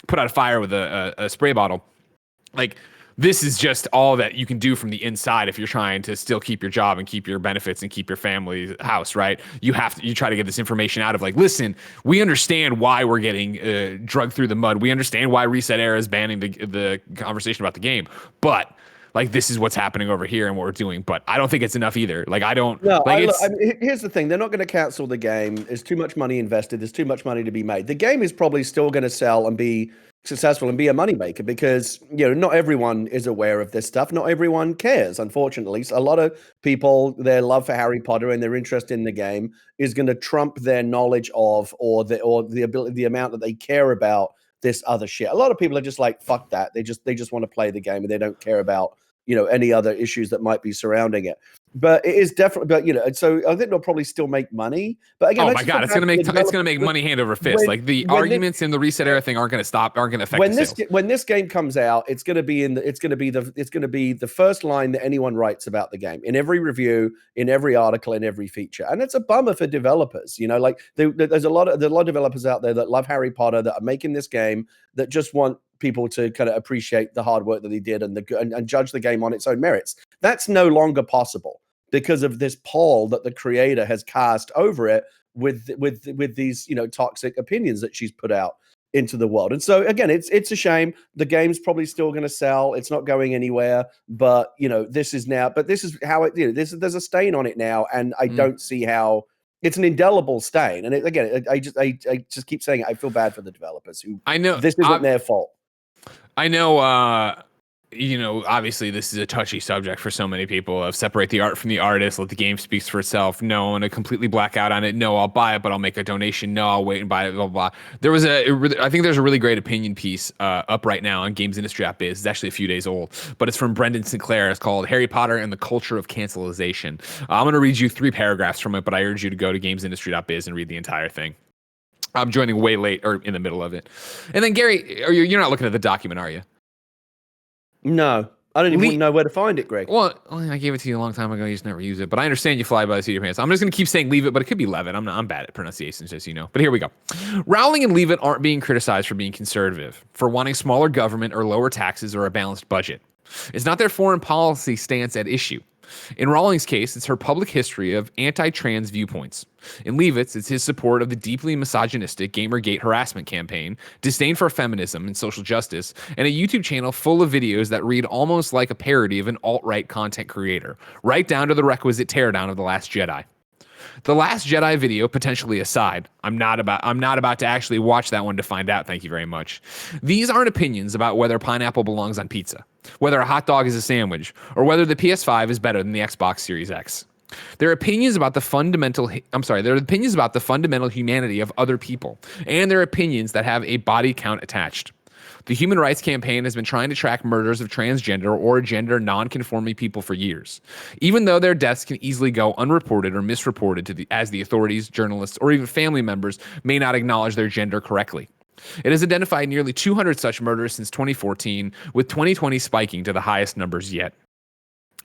put out a fire with a spray bottle. Like, this is just all that you can do from the inside if you're trying to still keep your job and keep your benefits and keep your family's house, right? You try to get this information out of like, listen, we understand why we're getting drugged through the mud. We understand why Reset Era is banning the conversation about the game. But like, this is what's happening over here and what we're doing. But I don't think it's enough either. Like, I don't. No, like, here's the thing. They're not going to cancel the game. There's too much money invested. There's too much money to be made. The game is probably still going to sell and be successful and be a moneymaker because, not everyone is aware of this stuff. Not everyone cares, unfortunately. So a lot of people, their love for Harry Potter and their interest in the game is going to trump their knowledge of or the ability, the amount that they care about this other shit. A lot of people are just like, fuck that. They just want to play the game and they don't care about, you know, any other issues that might be surrounding it. But it is definitely, but you know, and so I think they'll probably still make money. But again, oh my god, it's gonna make money hand over fist. Like the arguments in the reset era thing aren't gonna affect when the this sales. when this game comes out. It's gonna be the first line that anyone writes about the game in every review, in every article, in every feature, and it's a bummer for developers. You know, like there's a lot of developers out there that love Harry Potter that are making this game that just want people to kind of appreciate the hard work that they did and judge the game on its own merits. That's no longer possible because of this pall that the creator has cast over it with these, you know, toxic opinions that she's put out into the world. And so again, it's a shame. The game's probably still going to sell. It's not going anywhere. But you know, this is how it. You know, there's a stain on it now, and I don't see how. It's an indelible stain. And I just keep saying it. I feel bad for the developers who. I know this isn't their fault. I know, you know, obviously this is a touchy subject for so many people of separate the art from the artist, let the game speak for itself. No, I'm going to completely black out on it. No, I'll buy it, but I'll make a donation. No, I'll wait and buy it, blah, blah, blah. I think there's a really great opinion piece up right now on gamesindustry.biz. It's actually a few days old, but it's from Brendan Sinclair. It's called Harry Potter and the Culture of Cancelization. I'm going to read you 3 paragraphs from it, but I urge you to go to gamesindustry.biz and read the entire thing. I'm joining way late or in the middle of it. And then Gary, you're not looking at the document, are you? No, I don't even know where to find it, Greg. Well, I gave it to you a long time ago. You just never use it. But I understand you fly by the seat of your pants. I'm just going to keep saying leave it, but it could be Levitt. I'm bad at pronunciations, just so you know. But here we go. Rowling and Leavitt aren't being criticized for being conservative, for wanting smaller government or lower taxes or a balanced budget. It's not their foreign policy stance at issue. In Rowling's case, it's her public history of anti-trans viewpoints. In Leavitt's, it's his support of the deeply misogynistic Gamergate harassment campaign, disdain for feminism and social justice, and a YouTube channel full of videos that read almost like a parody of an alt-right content creator, right down to the requisite teardown of The Last Jedi. The Last Jedi video potentially aside, I'm not about to actually watch that one to find out, thank you very much. These aren't opinions about whether pineapple belongs on pizza, whether a hot dog is a sandwich, or whether the PS5 is better than the Xbox Series X. They're opinions about the fundamental humanity of other people, and they're opinions that have a body count attached. The Human Rights Campaign has been trying to track murders of transgender or gender non-conforming people for years, even though their deaths can easily go unreported or misreported as the authorities, journalists, or even family members may not acknowledge their gender correctly. It has identified nearly 200 such murders since 2014, with 2020 spiking to the highest numbers yet.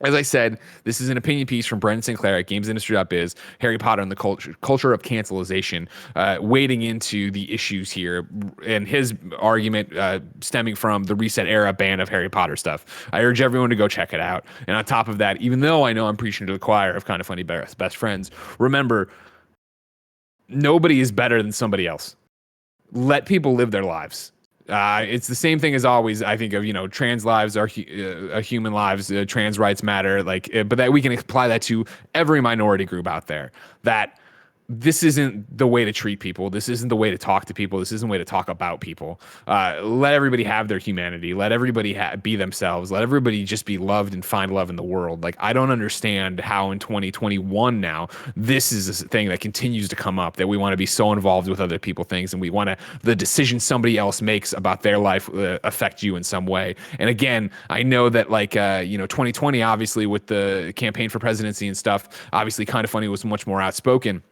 As I said, this is an opinion piece from Brendan Sinclair at gamesindustry.biz, Harry Potter and the culture of cancelization, wading into the issues here, and his argument stemming from the reset era ban of Harry Potter stuff. I urge everyone to go check it out. And on top of that, even though I know I'm preaching to the choir of Kind of Funny best friends, remember, nobody is better than somebody else. Let people live their lives. It's the same thing as always. I think of, you know, trans lives are human lives, trans rights matter, but that we can apply that to every minority group out there. That this isn't the way to treat people. This isn't the way to talk to people. This isn't the way to talk about people. Let everybody have their humanity. Let everybody be themselves. Let everybody just be loved and find love in the world. Like, I don't understand how in 2021 now, this is a thing that continues to come up, that we want to be so involved with other people things, and we want the decisions somebody else makes about their life affect you in some way. And again, I know that 2020, obviously with the campaign for presidency and stuff, obviously Kind of Funny was much more outspoken.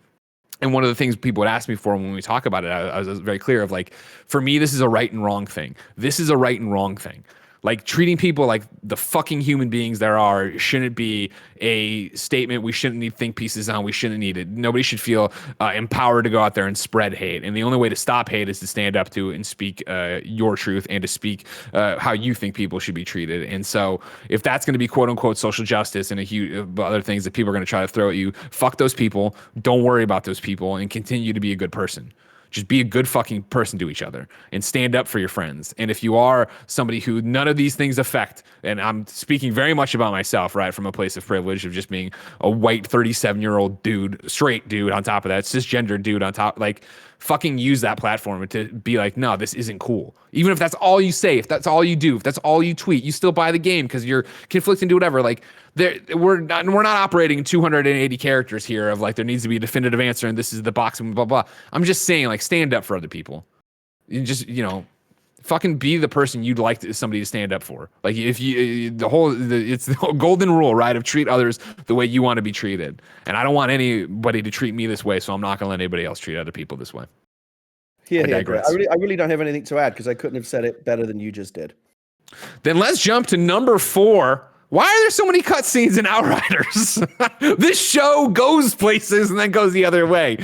And one of the things people would ask me for when we talk about it, I was very clear of, like, for me, this is a right and wrong thing. This is a right and wrong thing. Like, treating people like the fucking human beings there are shouldn't be a statement we shouldn't need think pieces on. We shouldn't need it. Nobody should feel empowered to go out there and spread hate. And the only way to stop hate is to stand up to it and speak your truth, and to speak how you think people should be treated. And so if that's going to be quote unquote social justice and other things that people are going to try to throw at you, fuck those people. Don't worry about those people, and continue to be a good person. Just be a good fucking person to each other and stand up for your friends. And if you are somebody who none of these things affect, and I'm speaking very much about myself, right, from a place of privilege of just being a white 37-year-old dude, straight dude on top of that, cisgender dude on top, like, fucking use that platform to be like, no, this isn't cool. Even if that's all you say, if that's all you do, if that's all you tweet, you still buy the game because you're conflicting to whatever. Like, we're not operating in 280 characters here of, like, there needs to be a definitive answer and this is the box and blah, blah. I'm just saying, like, stand up for other people. You just, fucking be the person you'd like somebody to stand up for. Like if you, it's the whole golden rule, right? Of treat others the way you want to be treated. And I don't want anybody to treat me this way, so I'm not going to let anybody else treat other people this way. I really don't have anything to add because I couldn't have said it better than you just did. Then let's jump to number 4. Why are there so many cutscenes in Outriders? This show goes places and then goes the other way.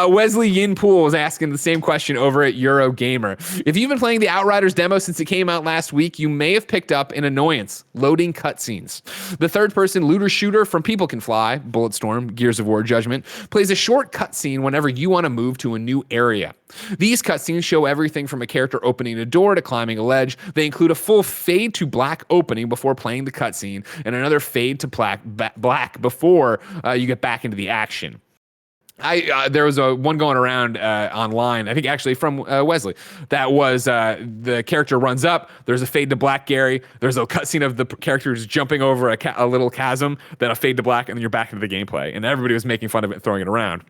Wesley Yin-Poole was asking the same question over at EuroGamer. If you've been playing the Outriders demo since it came out last week, you may have picked up an annoyance: loading cutscenes. The third-person looter shooter from People Can Fly, Bulletstorm, Gears of War Judgment, plays a short cutscene whenever you want to move to a new area. These cutscenes show everything from a character opening a door to climbing a ledge. They include a full fade to black opening before playing the cutscene, and another fade to black before you get back into the action. There was one going around online, I think actually from Wesley, that was the character runs up, there's a fade to black Gary, there's a cutscene of the characters jumping over a little chasm, then a fade to black, and then you're back into the gameplay, and everybody was making fun of it and throwing it around.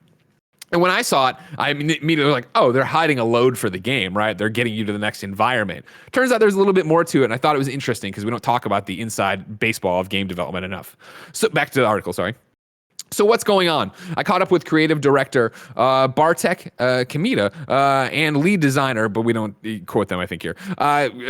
And when I saw it, I immediately was like, oh, they're hiding a load for the game, right? They're getting you to the next environment. Turns out there's a little bit more to it, and I thought it was interesting because we don't talk about the inside baseball of game development enough. So back to the article, sorry. So what's going on? I caught up with creative director Bartek Kamita and lead designer, but we don't quote them, I think, here.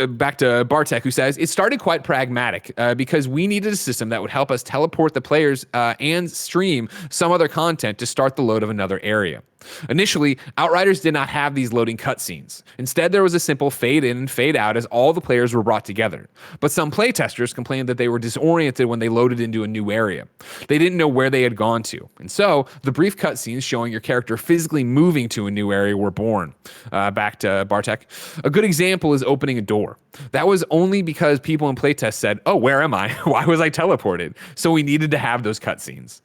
Back to Bartek, who says, it started quite pragmatic because we needed a system that would help us teleport the players and stream some other content to start the load of another area. Initially, Outriders did not have these loading cutscenes. Instead, there was a simple fade in and fade out as all the players were brought together. But some playtesters complained that they were disoriented when they loaded into a new area. They didn't know where they had gone to. And so, the brief cutscenes showing your character physically moving to a new area were born. Back to Bartek. A good example is opening a door. That was only because people in playtest said, oh, where am I? Why was I teleported? So we needed to have those cutscenes.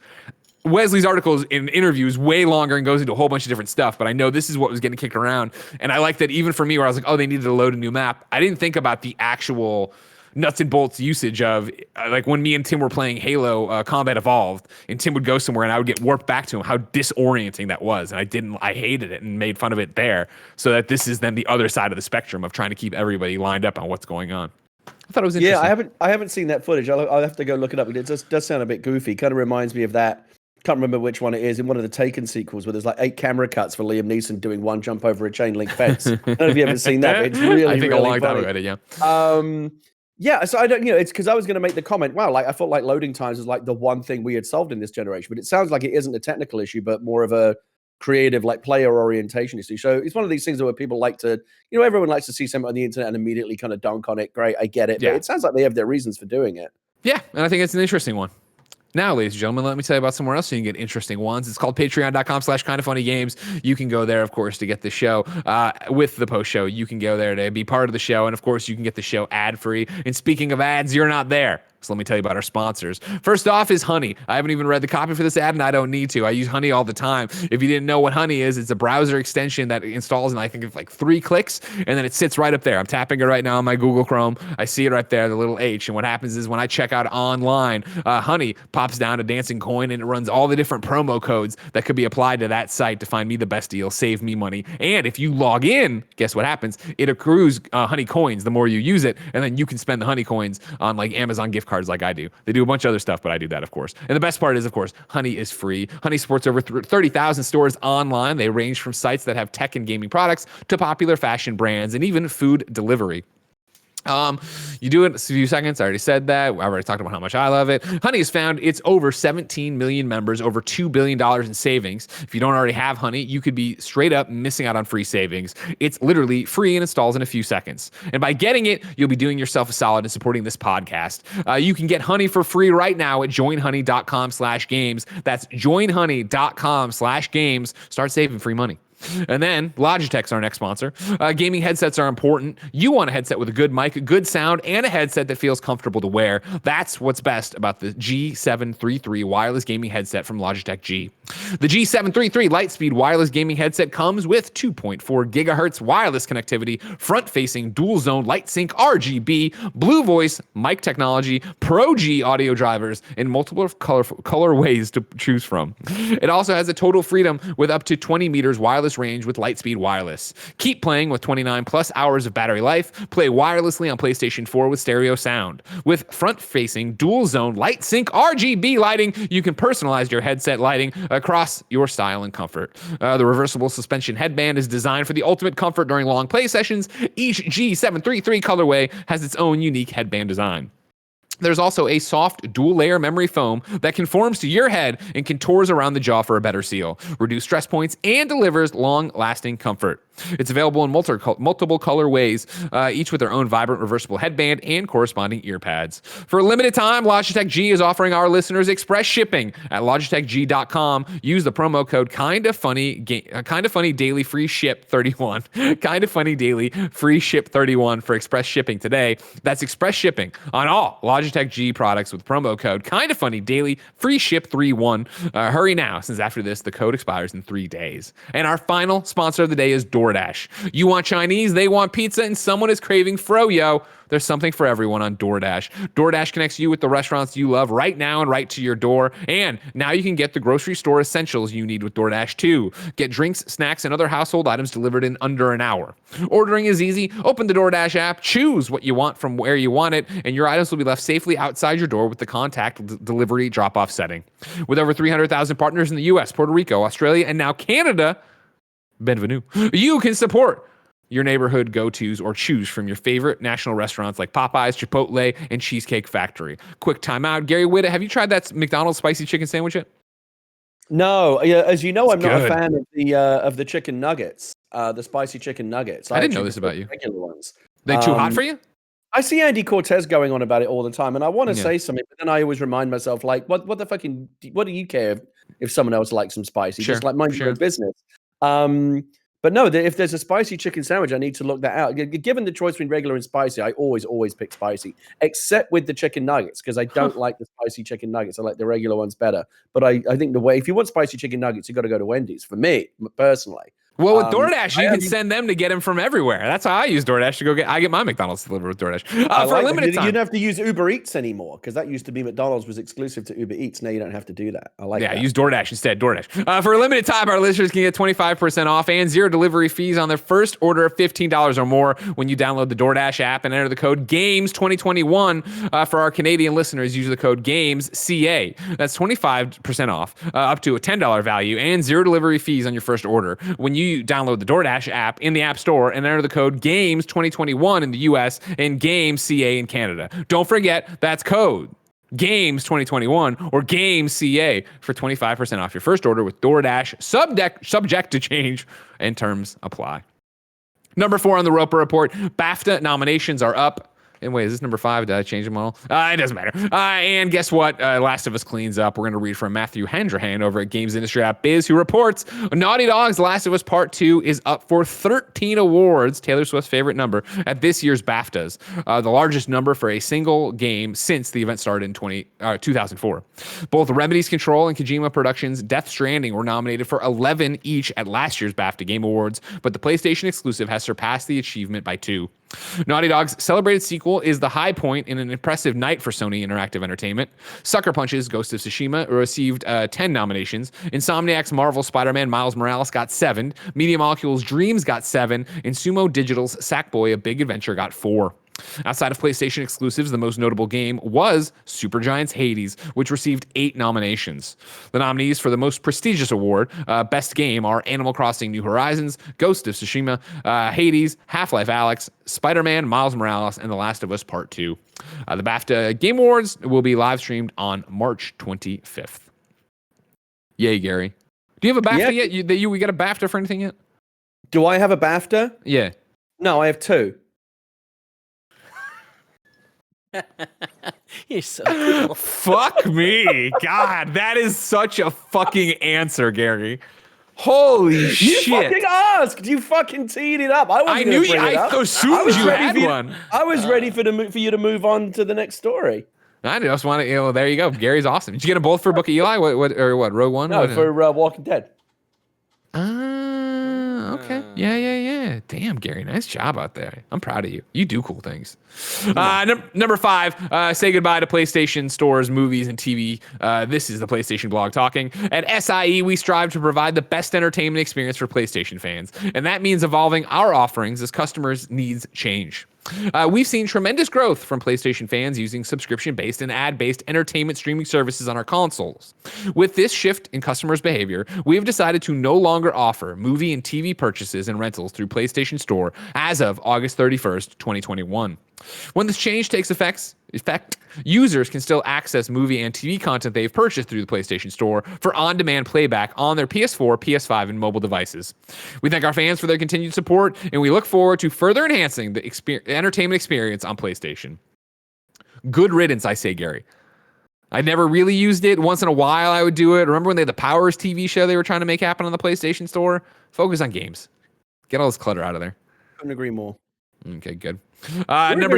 Wesley's articles in interviews way longer and goes into a whole bunch of different stuff, but I know this is what was getting kicked around. And I like that even for me, where I was like, oh, they needed to load a new map, I didn't think about the actual nuts and bolts usage of, like when me and Tim were playing Halo Combat Evolved, and Tim would go somewhere and I would get warped back to him, how disorienting that was. And I hated it and made fun of it there, so that this is then the other side of the spectrum of trying to keep everybody lined up on what's going on. I thought it was interesting. Yeah, I haven't seen that footage. I'll have to go look it up. It does sound a bit goofy. Kind of reminds me of that. Can't remember which one it is, in one of the Taken sequels where there's like 8 camera cuts for Liam Neeson doing one jump over a chain link fence. I don't know if you ever seen that, but it's really, I think really a long funny. time ago, yeah. Yeah, so I don't, it's because I was going to make the comment, wow, like I felt like loading times was like the one thing we had solved in this generation, but it sounds like it isn't a technical issue, but more of a creative, like player orientation issue. So it's one of these things where people like to, everyone likes to see something on the internet and immediately kind of dunk on it. Great, I get it. Yeah. But it sounds like they have their reasons for doing it. Yeah, and I think it's an interesting one. Now, ladies and gentlemen, let me tell you about somewhere else so you can get interesting ones. It's called patreon.com/kindoffunnygames. You can go there, of course, to get the show with the post show. You can go there to be part of the show. And of course, you can get the show ad free. And speaking of ads, you're not there. So let me tell you about our sponsors. First off is Honey. I haven't even read the copy for this ad, and I don't need to. I use Honey all the time. If you didn't know what Honey is, it's a browser extension that installs in, I think, it's like 3 clicks, and then it sits right up there. I'm tapping it right now on my Google Chrome. I see it right there, the little H. And what happens is when I check out online, Honey pops down a dancing coin, and it runs all the different promo codes that could be applied to that site to find me the best deal, save me money. And if you log in, guess what happens? It accrues Honey coins the more you use it, and then you can spend the Honey coins on like Amazon gift cards like I do. They do a bunch of other stuff, but I do that, of course. And the best part is, of course, Honey is free. Honey supports over 30,000 stores online. They range from sites that have tech and gaming products to popular fashion brands and even food delivery. You do it in a few seconds. I already said that. I already talked about how much I love it. Honey has found it's over 17 million members, over $2 billion in savings. If you don't already have Honey, you could be straight up missing out on free savings. It's literally free and installs in a few seconds. And by getting it, you'll be doing yourself a solid and supporting this podcast. You can get Honey for free right now at joinhoney.com/games. That's joinhoney.com/games. Start saving free money. And then Logitech's our next sponsor. Gaming headsets are important. You want a headset with a good mic, good sound, and a headset that feels comfortable to wear. That's what's best about the G733 wireless gaming headset from Logitech G. The G733 Lightspeed wireless gaming headset comes with 2.4 gigahertz wireless connectivity, front-facing dual-zone LightSync RGB, Blue Voice, mic technology, Pro G audio drivers, and multiple color ways to choose from. It also has a total freedom with up to 20 meters wireless farthest range with Lightspeed Wireless. Keep playing with 29 plus hours of battery life. Play wirelessly on PlayStation 4 with stereo sound. With front-facing dual zone light sync RGB lighting, you can personalize your headset lighting across your style and comfort. The reversible suspension headband is designed for the ultimate comfort during long play sessions. Each G733 colorway has its own unique headband design. There's also a soft dual-layer memory foam that conforms to your head and contours around the jaw for a better seal, reduce stress points, and delivers long-lasting comfort. It's available in multiple colorways, each with their own vibrant reversible headband and corresponding ear pads. For a limited time, Logitech G is offering our listeners express shipping at logitechg.com. Use the promo code Kinda Funny Daily Free Ship 31. Kinda Funny Daily Free Ship 31 for express shipping today. That's express shipping on all Logitech G products with promo code Kinda Funny Daily Free Ship 31. Hurry now, since after this the code expires in 3 days. And our final sponsor of the day is DoorDash. You want Chinese, they want pizza, and someone is craving froyo. There's something for everyone on DoorDash. DoorDash connects you with the restaurants you love right now and right to your door. And now you can get the grocery store essentials you need with DoorDash too. Get drinks, snacks, and other household items delivered in under an hour. Ordering is easy. Open the DoorDash app, choose what you want from where you want it, and your items will be left safely outside your door with the contact delivery drop-off setting. With over 300,000 partners in the US, Puerto Rico, Australia, and now Canada, bienvenue, you can support your neighborhood go-tos or choose from your favorite national restaurants like Popeyes, Chipotle, and Cheesecake Factory. Quick timeout. Gary Whitta, have you tried that McDonald's spicy chicken sandwich yet? No, as you know, I'm not a fan of the chicken nuggets, the spicy chicken nuggets. I didn't know this about you. Regular ones. They too hot for you? I see Andy Cortez going on about it all the time, and I want to say something, but then I always remind myself, like, what do you care if someone else likes some spicy? Sure, Just like mind your own business. But no, if there's a spicy chicken sandwich, I need to look that out. Given the choice between regular and spicy, I always pick spicy, except with the chicken nuggets, because I don't like the spicy chicken nuggets. I like the regular ones better. But I think if you want spicy chicken nuggets, you got to go to Wendy's. For me, personally. Well, with DoorDash, you can send them to get them from everywhere. That's how I use DoorDash to go get. I get my McDonald's delivered with DoorDash for a limited time. You don't have to use Uber Eats anymore, because that used to be McDonald's was exclusive to Uber Eats. Now you don't have to do that. I like that. Yeah, use DoorDash instead. DoorDash. For a limited time, our listeners can get 25% off and zero delivery fees on their first order of $15 or more when you download the DoorDash app and enter the code GAMES2021. For our Canadian listeners, use the code GAMESCA. That's 25% off, up to a $10 value, and zero delivery fees on your first order when you download the DoorDash app in the App Store and enter the code GAMES2021 in the US and GAMESCA in Canada. Don't forget, that's code GAMES2021 or GAMESCA for 25% off your first order with DoorDash, subject to change, and terms apply. Number 4 on the Roper Report, BAFTA nominations are up. And wait, is this number 5? Did I change them all? It doesn't matter. And guess what? Last of Us cleans up. We're going to read from Matthew Handrahan over at Games Industry app Biz, who reports Naughty Dog's Last of Us Part 2 is up for 13 awards, Taylor Swift's favorite number, at this year's BAFTAs, the largest number for a single game since the event started in 2004. Both Remedy's Control and Kojima Productions' Death Stranding were nominated for 11 each at last year's BAFTA Game Awards, but the PlayStation exclusive has surpassed the achievement by 2. Naughty Dog's celebrated sequel is the high point in an impressive night for Sony Interactive Entertainment. Sucker Punch's Ghost of Tsushima received 10 nominations. Insomniac's Marvel Spider-Man Miles Morales got 7. Media Molecule's Dreams got 7. And Sumo Digital's Sackboy: A Big Adventure got 4. Outside of PlayStation exclusives, the most notable game was Supergiant's Hades, which received 8 nominations. The nominees for the most prestigious award, Best Game, are Animal Crossing: New Horizons, Ghost of Tsushima, Hades, Half-Life Alyx, Spider-Man, Miles Morales, and The Last of Us Part 2. The BAFTA Game Awards will be live streamed on March 25th. Yay, Gary. Do you have a BAFTA yet? We got a BAFTA for anything yet? Do I have a BAFTA? Yeah. No, I have 2. You're so cool. Fuck me. God, that is such a fucking answer, Gary. Holy shit. You fucking asked. You fucking teed it up. I knew you. I assumed you had one. I was ready for you to move on to the next story. I just want to, there you go. Gary's awesome. Did you get them both for Book of Eli? What, Rogue One? No, for Walking Dead. Okay. Okay. Yeah. Damn, Gary, nice job out there. I'm proud of you. You do cool things. Number 5, say goodbye to PlayStation stores, movies, and TV. This is the PlayStation blog talking. At SIE, we strive to provide the best entertainment experience for PlayStation fans, and that means evolving our offerings as customers' needs change. We've seen tremendous growth from PlayStation fans using subscription-based and ad-based entertainment streaming services on our consoles. With this shift in customers' behavior, we have decided to no longer offer movie and TV purchases and rentals through PlayStation Store as of August 31st, 2021. When this change takes effect, users can still access movie and TV content they've purchased through the PlayStation Store for on-demand playback on their PS4, PS5, and mobile devices. We thank our fans for their continued support, and we look forward to further enhancing the entertainment experience on PlayStation. Good riddance, I say, Gary. I never really used it. Once in a while, I would do it. Remember when they had the Powers TV show they were trying to make happen on the PlayStation Store? Focus on games. Get all this clutter out of there. Couldn't agree more. Okay, good. You're doing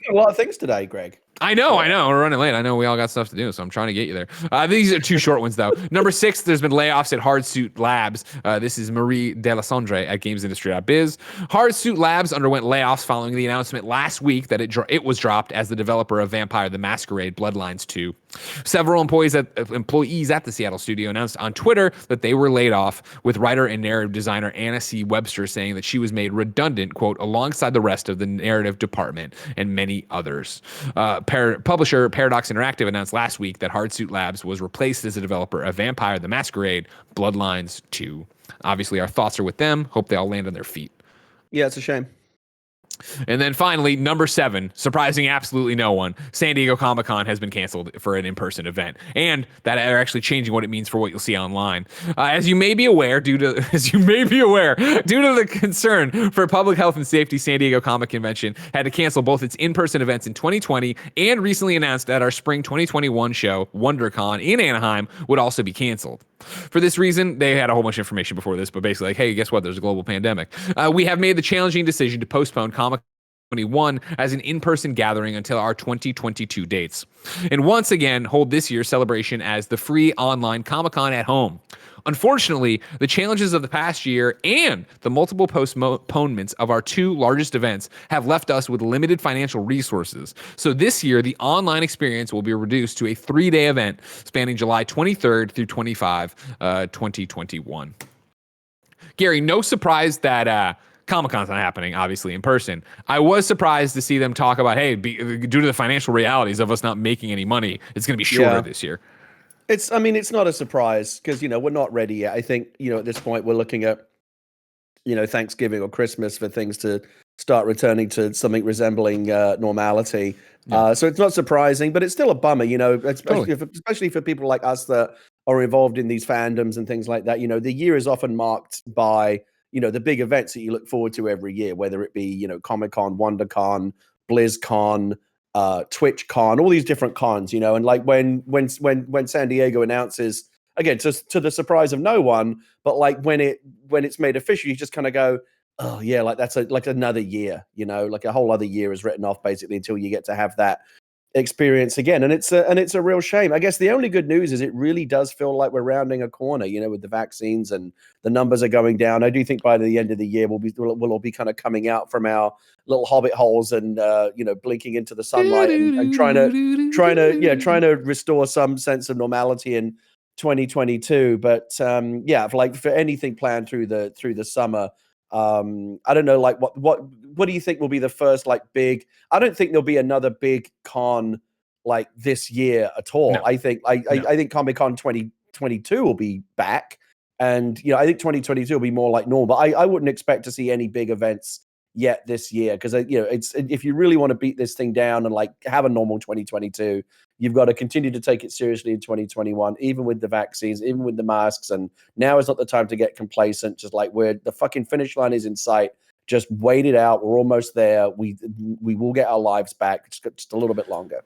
a lot of things today, Greg. I know. We're running late. I know we all got stuff to do, so I'm trying to get you there. These are 2 short ones, though. Number 6, there's been layoffs at Hardsuit Labs. This is Marie Dealessandri at GamesIndustry.biz. Hardsuit Labs underwent layoffs following the announcement last week that it was dropped as the developer of Vampire the Masquerade Bloodlines 2. Several employees at the Seattle studio announced on Twitter that they were laid off, with writer and narrative designer Anna C. Webster saying that she was made redundant, quote, alongside the rest of the narrative department and many others. Publisher Paradox Interactive announced last week that Hardsuit Labs was replaced as a developer of Vampire the Masquerade Bloodlines 2. Obviously, our thoughts are with them. Hope they all land on their feet. Yeah, it's a shame. And then finally, number 7, surprising absolutely no one, San Diego Comic-Con has been canceled for an in-person event, and that are actually changing what it means for what you'll see online. As you may be aware, due to the concern for public health and safety, San Diego Comic Convention had to cancel both its in-person events in 2020 and recently announced that our spring 2021 show, WonderCon in Anaheim, would also be canceled. For this reason, they had a whole bunch of information before this, but basically like, hey, guess what? There's a global pandemic. We have made the challenging decision to postpone Comic 21 as an in-person gathering until our 2022 dates, and once again hold this year's celebration as the free online Comic-Con at home. Unfortunately, the challenges of the past year and the multiple postponements of our 2 largest events have left us with limited financial resources. So this year, the online experience will be reduced to a 3-day event spanning July 23rd through 25, 2021. Gary, no surprise that Comic-Con's not happening, obviously, in person. I was surprised to see them talk about, hey, due to the financial realities of us not making any money, it's going to be shorter this year. It's not a surprise because, we're not ready yet. I think, at this point we're looking at, Thanksgiving or Christmas for things to start returning to something resembling normality. Yeah. So it's not surprising, but it's still a bummer, especially for people like us that are involved in these fandoms and things like that. The year is often marked by, the big events that you look forward to every year, whether it be, Comic-Con, WonderCon, BlizzCon, TwitchCon, all these different cons, and like when San Diego announces, again, to the surprise of no one, but like when it's made official, you just kind of go, oh yeah, like that's like another year, like a whole other year is written off basically until you get to have that experience again. And it's a real shame. I guess the only good news is it really does feel like we're rounding a corner, with the vaccines and the numbers are going down. I do think by the end of the year we'll all be kind of coming out from our little hobbit holes and blinking into the sunlight and trying to restore some sense of normality in 2022. But like for anything planned through the summer, I don't know, like what do you think will be the first like big? I don't think there'll be another big con like this year at all. No. I think Comic-Con 2022 will be back, and I think 2022 will be more like normal. But I wouldn't expect to see any big events yet this year because it's if you really want to beat this thing down and like have a normal 2022, you've got to continue to take it seriously in 2021, even with the vaccines, even with the masks. And now is not the time to get complacent. Just like the fucking finish line is in sight. Just wait it out. We're almost there. We will get our lives back. Just a little bit longer.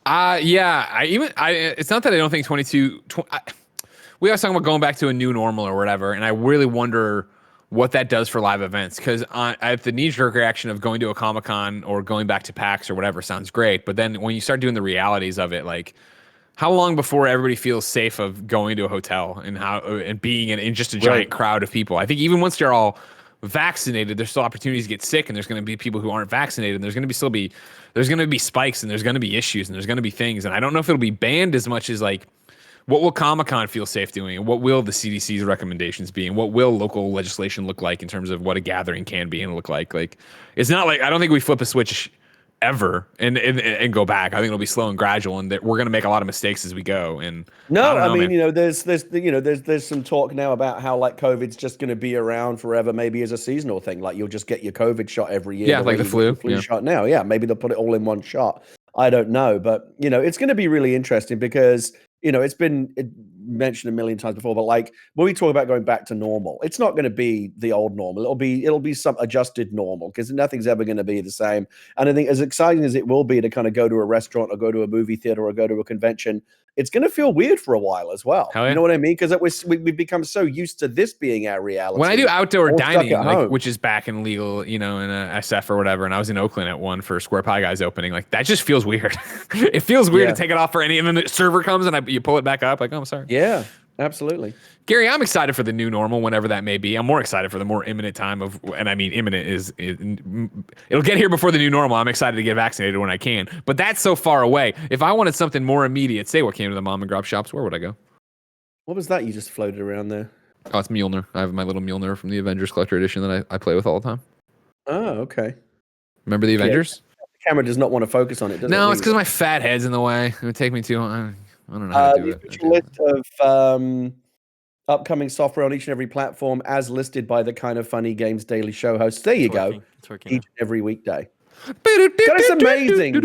It's not that I don't think 22. We are talking about going back to a new normal or whatever, and I really wonder what that does for live events, because I have the knee-jerk reaction of going to a Comic-Con or going back to PAX or whatever sounds great, but then when you start doing the realities of it, like How long before everybody feels safe of going to a hotel and being in just a giant crowd of people? I think even once you're all vaccinated, there's still opportunities to get sick, and there's going to be people who aren't vaccinated, and there's going to be spikes, and there's going to be issues, and there's going to be things, and I don't know if it'll be banned as much as like, what will Comic-Con feel safe doing, and what will the CDC's recommendations be, and what will local legislation look like in terms of what a gathering can be and look like? Like, it's not like, I don't think we flip a switch ever and go back. I think it'll be slow and gradual, and that we're going to make a lot of mistakes as we go. And I mean, there's some talk now about how like COVID's just going to be around forever, maybe as a seasonal thing. Like you'll just get your COVID shot every year. Yeah, like the flu. Shot now. Yeah, maybe they'll put it all in one shot. I don't know, but it's going to be really interesting because it's been mentioned a million times before, but like when we talk about going back to normal, it's not going to be the old normal. It'll be some adjusted normal because nothing's ever going to be the same. And I think as exciting as it will be to kind of go to a restaurant or go to a movie theater or go to a convention, it's going to feel weird for a while as well. Yeah. You know what I mean? Because we've become so used to this being our reality. When I do outdoor dining, which is back in legal, in a SF or whatever, and I was in Oakland at one for Square Pie Guys opening, like that just feels weird. It feels weird to take it off for any, and then the server comes and you pull it back up, like, oh, I'm sorry. Yeah, absolutely. Gary, I'm excited for the new normal, whenever that may be. I'm more excited for the more imminent time of, and I mean imminent it'll get here before the new normal. I'm excited to get vaccinated when I can, but that's so far away. If I wanted something more immediate, say what came to the mom and grub shops, where would I go? What was that you just floated around there? Oh, it's Mjolnir. I have my little Mjolnir from the Avengers Collector Edition that I play with all the time. Oh, okay. Remember the Avengers? The camera does not want to focus on it, does it? No, it's because my fat head's in the way. It would take me too long. I don't know how to do it. The list of upcoming software on each and every platform as listed by the Kind of Funny Games Daily Show hosts. There you go. It's working. Each and every weekday. It's amazing.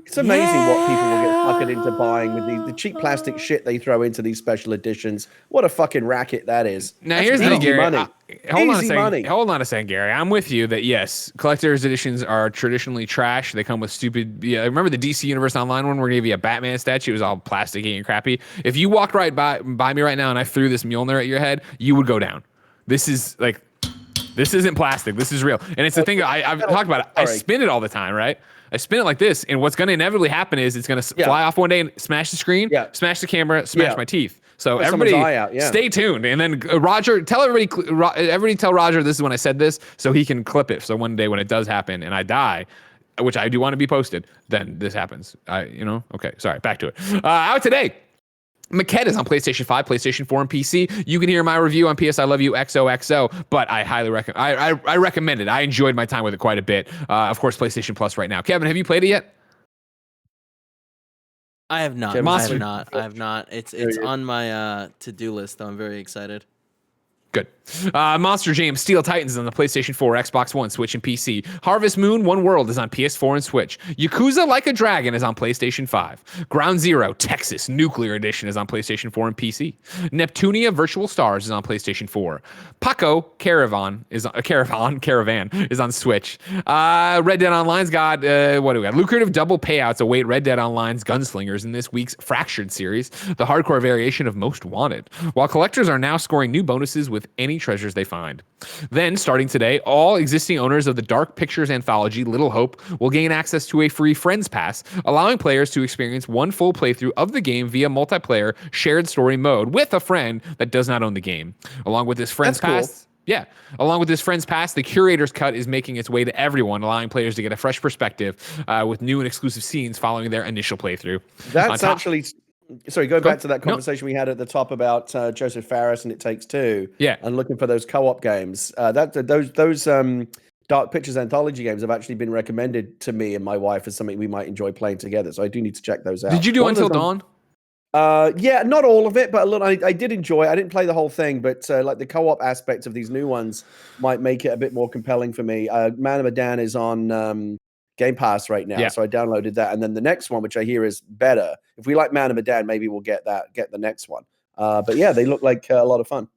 It's amazing what people will get suckered into buying with the cheap plastic shit they throw into these special editions. What a fucking racket that is. Now here's the thing, Gary. Hold on a second, Gary. I'm with you that yes, collector's editions are traditionally trash. They come with stupid. Yeah, remember the DC Universe Online one where we gave you a Batman statue? It was all plasticky and crappy. If you walked right by me right now and I threw this Mjolnir at your head, you would go down. This isn't plastic. This is real. And it's the thing I've talked about. I spin it all the time, right? I spin it like this, and what's going to inevitably happen is it's going to fly off one day and smash the screen, smash the camera, smash my teeth. So everybody stay tuned. And then Roger, tell Roger this is when I said this so he can clip it. So one day when it does happen and I die, which I do want to be posted, then this happens. Okay, sorry, back to it. Out today. Maquette is on PlayStation 5, PlayStation 4, and PC. You can hear my review on PSILY XOXO, but I highly recommend. I recommend it. I enjoyed my time with it quite a bit. Of course, PlayStation Plus right now. Kevin, have you played it yet? I have not. I have not. It's on my to-do list, though. I'm very excited. Good. Monster Jam Steel Titans is on the PlayStation 4, Xbox One, Switch, and PC. Harvest Moon One World is on PS4 and Switch. Yakuza Like a Dragon is on PlayStation 5. Ground Zero Texas Nuclear Edition is on PlayStation 4 and PC. Neptunia Virtual Stars is on PlayStation 4. Paco Caravan is on Switch. Red Dead Online's got what do we got? Lucrative double payouts await Red Dead Online's Gunslingers in this week's Fractured series, the hardcore variation of Most Wanted. While collectors are now scoring new bonuses with any treasures they find. Then, starting today, all existing owners of the Dark Pictures anthology Little Hope will gain access to a free Friends Pass, allowing players to experience one full playthrough of the game via multiplayer shared story mode with a friend that does not own the game. Along with this Friends Pass, the Curator's Cut is making its way to everyone, allowing players to get a fresh perspective with new and exclusive scenes following their initial playthrough. That's actually... Sorry, going back to that conversation we had at the top about Joseph Fares and It Takes Two, and looking for those co-op games. Those Dark Pictures anthology games have actually been recommended to me and my wife as something we might enjoy playing together. So I do need to check those out. Did you do Until Dawn? Yeah, not all of it, but a little. I did enjoy. I didn't play the whole thing, but like the co-op aspect of these new ones might make it a bit more compelling for me. Man of Medan is on Game Pass right now, so I downloaded that, and then the next one, which I hear is better. If we like Man of Medan, maybe we'll get the next one. But yeah, they look like a lot of fun.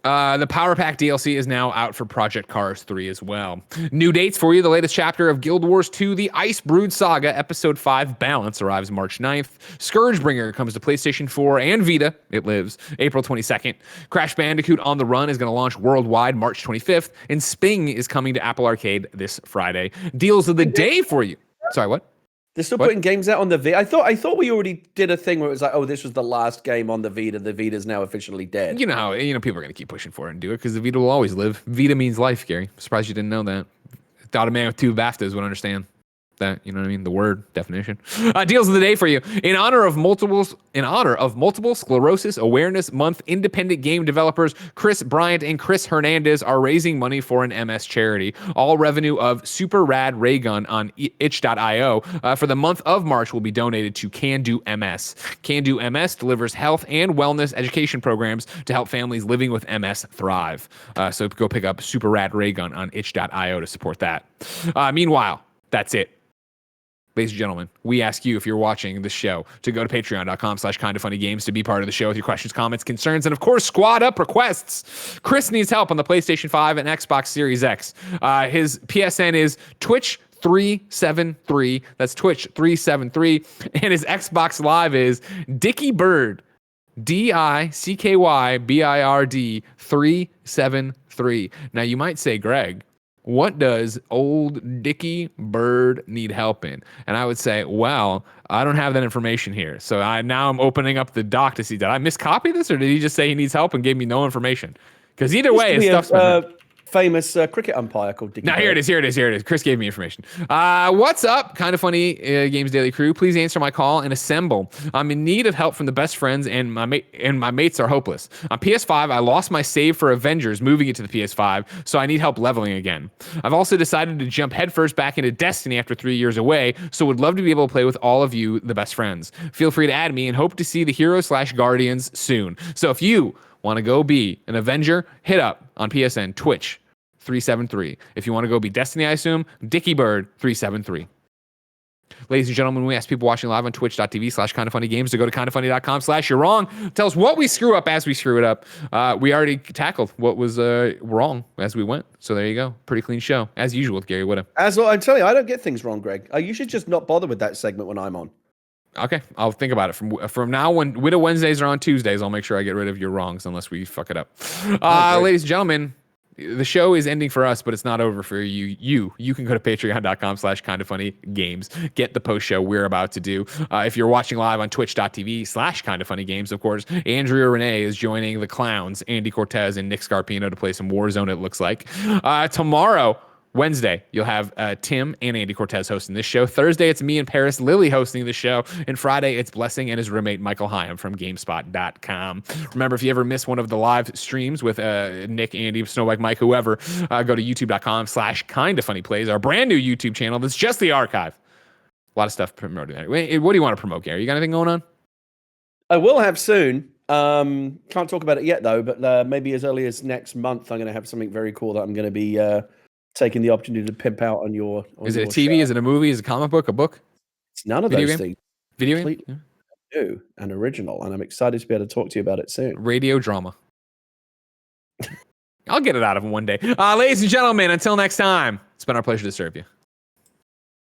The Power Pack DLC is now out for Project Cars 3 as well. New dates for you. The latest chapter of Guild Wars 2, The Ice Brood Saga, Episode 5, Balance, arrives March 9th. Scourgebringer comes to PlayStation 4 and Vita. It lives April 22nd. Crash Bandicoot On the Run is going to launch worldwide March 25th. And Sping is coming to Apple Arcade this Friday. Deals of the day for you. Sorry, what? They're still What? putting games out on the Vita. I thought we already did a thing where it was like, oh, this was the last game on the Vita. The Vita's now officially dead. You know how people are gonna keep pushing for it and do it because the Vita will always live. Vita means life, Gary. I'm surprised you didn't know that. Thought a man with 2 BAFTAs would understand that. You know what I mean? The word definition. Deals of the day for you in honor of multiple sclerosis awareness month. Independent game developers Chris Bryant and Chris Hernandez are raising money for an MS charity. All revenue of Super Rad Ray Gun on itch.io for the month of March will be donated to Can Do MS. Can Do MS delivers health and wellness education programs to help families living with MS thrive. So go pick up Super Rad Ray Gun on itch.io to support that. Meanwhile, that's it. Ladies and gentlemen, we ask you, if you're watching this show, to go to patreon.com/kindafunnygames to be part of the show with your questions, comments, concerns, and of course, squad up requests. Chris needs help on the PlayStation 5 and Xbox Series X. His PSN is Twitch373. That's Twitch373. And his Xbox Live is Dicky Bird. DICKYBIRD 373. Now, you might say, Greg, what does old Dicky Bird need help in? And I would say, well, I don't have that information here. So now I'm opening up the doc to see, did I miscopy this or did he just say he needs help and gave me no information? Because either way, his stuff's been famous cricket umpire called Dicky Now, Bird. here it is. Chris gave me information. What's up, Kinda Funny Games Daily crew? Please answer my call and assemble. I'm in need of help from the best friends, and my mates are hopeless. On PS5, I lost my save for Avengers, moving it to the PS5, so I need help leveling again. I've also decided to jump headfirst back into Destiny after 3 years away, so would love to be able to play with all of you, the best friends. Feel free to add me and hope to see the Heroes/Guardians soon. So if you want to go be an Avenger, hit up on PSN, Twitch 373. If you want to go be Destiny, I assume, Dicky Bird 373. Ladies and gentlemen, we ask people watching live on twitch.tv/kindafunnygames to go to kindafunny.com/you're wrong. Tell us what we screw up as we screw it up. We already tackled what was wrong as we went. So there you go. Pretty clean show, as usual with Gary Whitta. As well, I'm telling you, I don't get things wrong, Greg. You should just not bother with that segment when I'm on. Okay, I'll think about it. From now, when Whitta Wednesdays are on Tuesdays, I'll make sure I get rid of your wrongs unless we fuck it up. Ladies and gentlemen, the show is ending for us, but it's not over for you. You can go to patreon.com/kindafunnygames. Get the post show we're about to do. If you're watching live on twitch.tv/kindafunnygames, of course, Andrea Renee is joining the clowns, Andy Cortez and Nick Scarpino, to play some Warzone, it looks like. Tomorrow, Wednesday, you'll have Tim and Andy Cortez hosting this show. Thursday, it's me and Paris Lily hosting the show. And Friday, it's Blessing and his roommate, Michael Hyam from GameSpot.com. Remember, if you ever miss one of the live streams with Nick, Andy, Snowbike, Mike, whoever, go to youtube.com/kindafunnyplays, our brand new YouTube channel that's just the archive. A lot of stuff promoted there. What do you want to promote, Gary? You got anything going on? I will have soon. Can't talk about it yet, though, but maybe as early as next month, I'm going to have something very cool that I'm going to be taking the opportunity to pimp out on your. Is it a TV? Show. Is it a movie? Is it a comic book? A book? It's none of Video those game? things. Video game? Yeah. New and original, and I'm excited to be able to talk to you about it soon. Radio drama. I'll get it out of him one day. Ladies and gentlemen, until next time, it's been our pleasure to serve you.